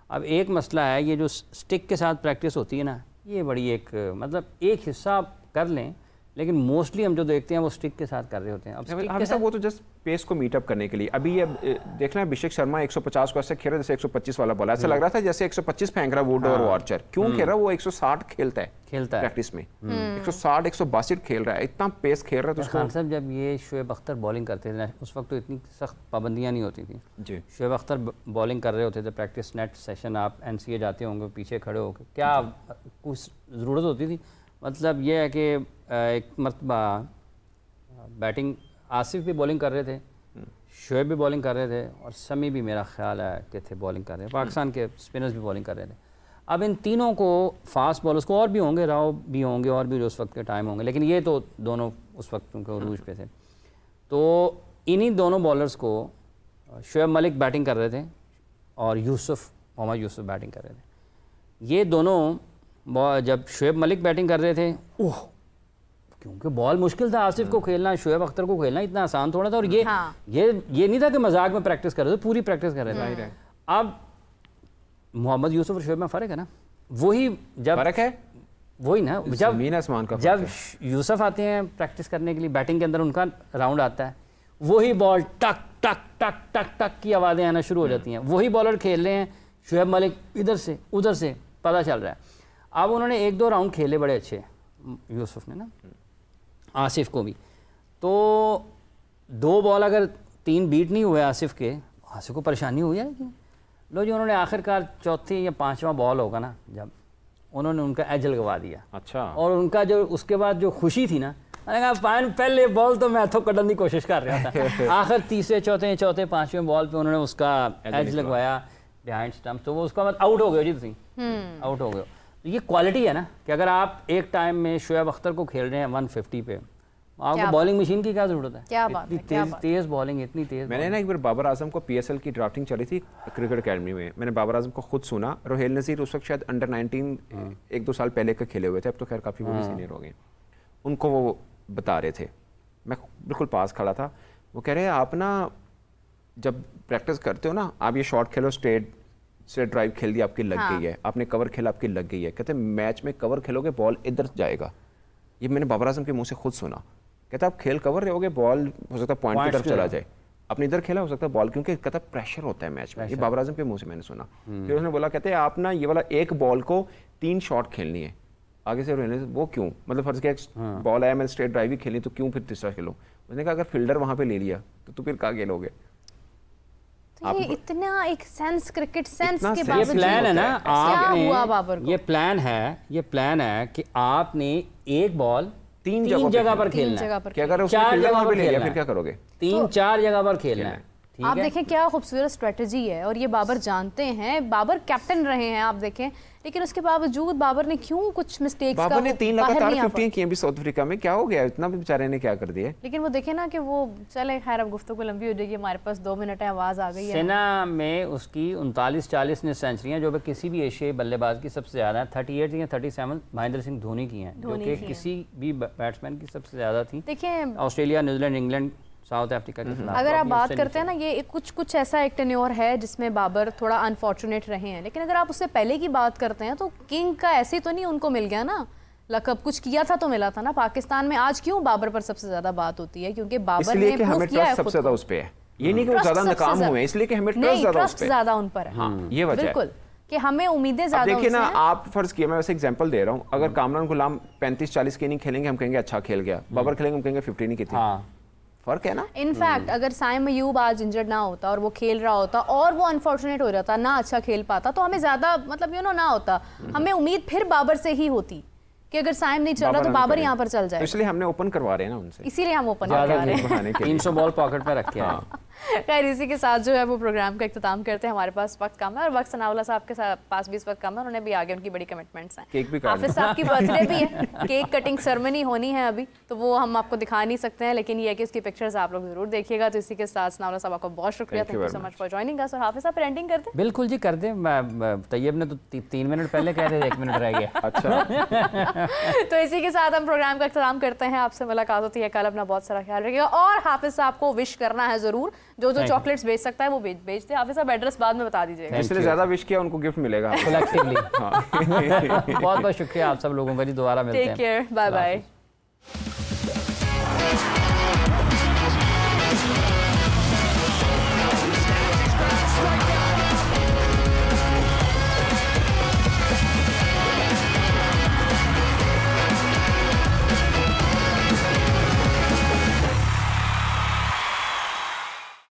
अब एक मसला है, ये जो स्टिक के साथ प्रैक्टिस होती है ना, ये बड़ी एक मतलब एक हिस्सा कर लें, लेकिन मोस्टली हम जो देखते हैं वो स्टिक के साथ कर रहे होते हैं। अब स्टिक के साथ वो तो जस्ट पेस को मीटअप करने के लिए। अभी ये देखना है, अभिषेक शर्मा 150 को ऐसे खेल रहा है जैसे 125 वाला बॉल, ऐसा लग रहा था जैसे 125 फेंक रहा वुड और आर्चर। क्यों खेल रहा है? वो 160 खेलता है प्रैक्टिस में, 160 162 खेल रहा है, इतना पेस खेल रहा है। तो खान साहब, जब ये शोएब अख्तर बॉलिंग करते थे उस वक्त तो इतनी सख्त पाबंदियाँ नहीं होती थी जी। शोएब अख्तर बॉलिंग कर रहे होते थे, प्रैक्टिस नेट सेशन, आप NCA जाते होंगे, पीछे खड़े होकर क्या कुछ ज़रूरत होती थी? मतलब ये है कि एक मरतबा बैटिंग आसिफ भी बॉलिंग कर रहे थे, शोएब भी बॉलिंग कर रहे थे, और समी भी मेरा ख्याल है कि थे बॉलिंग कर रहे हैं, पाकिस्तान के स्पिनर्स भी बॉलिंग कर रहे थे। अब इन तीनों को फास्ट बॉलर्स को, और भी होंगे, राव भी होंगे, और भी उस वक्त के टाइम होंगे, लेकिन ये तो दोनों उस वक्त उनके उरूज पे थे। तो इन्हीं दोनों बॉलर्स को शोएब मलिक बैटिंग कर रहे थे और मोहम्मद यूसुफ बैटिंग कर रहे थे। ये दोनों जब शोएब मलिक बैटिंग कर रहे थे, क्योंकि बॉल मुश्किल था, आसिफ को खेलना, शोएब अख्तर को खेलना इतना आसान थोड़ा था, और ये नहीं था कि मजाक में प्रैक्टिस कर रहे थे, पूरी प्रैक्टिस कर रहे थे। अब मोहम्मद यूसुफ और शोएब में फ़र्क है ना, वही जब फ़र्क है वही ना, जब यूसुफ आते हैं प्रैक्टिस करने के लिए, बैटिंग के अंदर उनका राउंड आता है, वही बॉल टक टक टक टक टक की आवाज़ें आना शुरू हो जाती हैं, वही बॉलर खेल रहे हैं, शोएब मलिक इधर से उधर से, पता चल रहा है। अब उन्होंने 1-2 राउंड खेले बड़े अच्छे, यूसुफ ने ना, आसिफ को भी, तो 2 बॉल अगर 3 बीट नहीं हुए आसिफ को परेशानी हुई है कि लो जी, उन्होंने आखिरकार 4थी या 5वां बॉल होगा ना, जब उन्होंने उनका एज लगवा दिया। अच्छा। और उनका जो उसके बाद जो खुशी थी ना, मैंने कहा पहले बॉल तो मैं तो कटने की कोशिश कर रहा था, आखिर तीसरे चौथे 5वें बॉल पे उन्होंने उसका एज लगवाया बिहाइंड स्टंप, तो वो उसका बाद आउट हो गए जी, तुम आउट हो गए। तो ये क्वालिटी है ना कि अगर आप एक टाइम में शोएब अख्तर को खेल रहे हैं 150 पे, आपको बॉलिंग मशीन की क्या जरूरत है? क्या बात है, तेज बॉलिंग, इतनी तेज। मैंने ना एक बार बाबर आजम को PSL की ड्राफ्टिंग चली थी क्रिकेट अकेडमी में, मैंने बाबर आजम को खुद सुना। रोहेल नज़ीर उस वक्त शायद अंडर 19 1-2 साल पहले के खेले हुए थे, अब तो खैर काफ़ी वो भी सीनियर हो गए। उनको वो बता रहे थे, मैं बिल्कुल पास खड़ा था, वो कह रहे हैं आप ना जब प्रैक्टिस करते हो ना, आप ये शॉट खेलो, स्ट्रेट ड्राइव खेल दी आपकी लग गई है, आपने कवर खेला आपकी लग गई है, कहते मैच में कवर खेलोगे बॉल इधर जाएगा। ये मैंने बाबर आजम के मुंह से खुद सुना, कहता आप खेल कवर रहोगे, बॉल हो सकता है पॉइंट की तरफ चला जाए। अपने इधर खेला हो सकता है बॉल, क्योंकि कहता प्रेशर होता है मैच में, ये बाबर आजम के मुंह से मैंने सुना। फिर उसने बोला कहते हैं आप ना ये वाला एक बॉल को 3 शॉट खेलनी है आगे से रहने से। वो क्यों, मतलब फर्ज किया बॉल आया मैंने स्ट्रेट ड्राइव ही खेली तो क्यों फिर तीसरा खेलो। उसने कहा अगर फील्डर वहां पे ले लिया तो फिर कहाँ खेलोगे। तो ये इतना एक सेंस, क्रिकेट सेंस के ये बावजूद प्लान है ना क्या हुआ बाबर को? ये प्लान है कि आपने एक बॉल 3 जगह पर खेलना है। क्या अगर उसने फील्डर वहां पे ले लिया फिर क्या करोगे? 3-4 जगह पर खेलना है। आप देखें क्या खूबसूरत स्ट्रेटजी है, और ये बाबर जानते हैं। बाबर कैप्टन रहे हैं आप देखें, लेकिन उसके बावजूद बाबर ने क्यों कुछ मिस्टेक्स का बाबर ने 3 लगातार 15 किए भी साउथ अफ्रीका में, क्या हो गया इतना भी बेचारे ने क्या कर दिया। लेकिन वो देखे ना कि वो चले, खैर अब गुफ्तगू लंबी हो जाएगी, हमारे पास 2 मिनट है, आवाज आ गई है। सेना में उसकी 39-40 ने सेंचुरियां जो कि किसी भी एशियाई बल्लेबाज की सबसे ज्यादा है। 38 या 37 महेंद्र सिंह धोनी की हैं, जो कि किसी भी बैट्समैन की सबसे ज्यादा थी। देखिए Australia, New Zealand, England, south Africa के खिलाफ। अगर आप बात करते हैं ना, ये कुछ ऐसा एक टेन्योर है जिसमें बाबर थोड़ा अनफॉर्चुनेट रहे हैं, लेकिन अगर आप उससे पहले की बात करते हैं तो किंग का ऐसे तो नहीं उनको मिल गया ना लकब, कुछ किया था तो मिला था ना। पाकिस्तान में आज क्यों बाबर पर सबसे ज्यादा बात होती है? क्योंकि बाबर ने प्रूव किया है सबसे ज्यादा उस पे है। ये नहीं कि वो ज्यादा नाकाम हुए, इसलिए कि हमें ट्रस्ट ज्यादा उन पर है। हाँ, ये वजह बिल्कुल कि हमें उम्मीदें ज्यादा। देखिए ना, आप फर्ज किया, मैं वैसे एग्जांपल दे रहा हूँ, अगर कामरान गुलाम 35-40 के नहीं खेलेंगे हम कहेंगे अच्छा खेल गया, बाबर खेलेंगे हम कहेंगे 15 की थी। फर्क है ना। इनफैक्ट अगर साइम अयूब आज इंजर्ड ना होता और वो खेल रहा होता और वो अनफॉर्चुनेट हो जाता, ना अच्छा खेल पाता, तो हमें ज्यादा मतलब ना होता, हमें उम्मीद फिर बाबर से ही होती कि अगर साइम नहीं चल रहा तो बाबर यहाँ पर चल जाए। इसलिए हमने ओपन करवा रहे हैं ना उनसे, इसीलिए हम ओपन करवा रहे हैं। 300 बॉल पॉकेट में रखे हैं। खैर इसी के साथ जो है वो प्रोग्राम का इख्तिताम करते हैं। हमारे पास वक्त कम है और वक्त सनाउल्लाह साहब के पास भी इस वक्त कम है, उन्होंने भी आगे उनकी बड़ी कमिटमेंट्स हैं। केक भी हाफिज साहब की बर्थडे भी है, केक कटिंग सेरेमनी होनी है अभी, तो वो हम आपको दिखा नहीं सकते हैं, लेकिन ये है कि उसकी पिक्चर्स आप लोग जरूर देखिएगा। तो इसी के साथ सनाउल्लाह साहब आपका बहुत शुक्रिया, thank you so much for joining us. और हाफिज साहब एंडिंग करते हैं? बिल्कुल जी कर दें। तैयब ने तो 3 मिनट पहले कह रहे थे, 1 मिनट रह गया। अच्छा तो इसी के साथ हम प्रोग्राम का इख्तिताम करते हैं। आपसे मुलाकात होती है कल, अपना बहुत सारा ख्याल रखिएगा और हाफिज साहब को विश करना है जरूर। जो चॉकलेट्स बेच सकता है वो बेच दे। हाफिज साहब एड्रेस बाद में बता दीजिएगा। जिसने ज्यादा विश किया उनको गिफ्ट मिलेगा कलेक्टिवली। बहुत बहुत शुक्रिया आप सब लोगों का जी, दोबारा मिलते हैं। Take care, bye bye.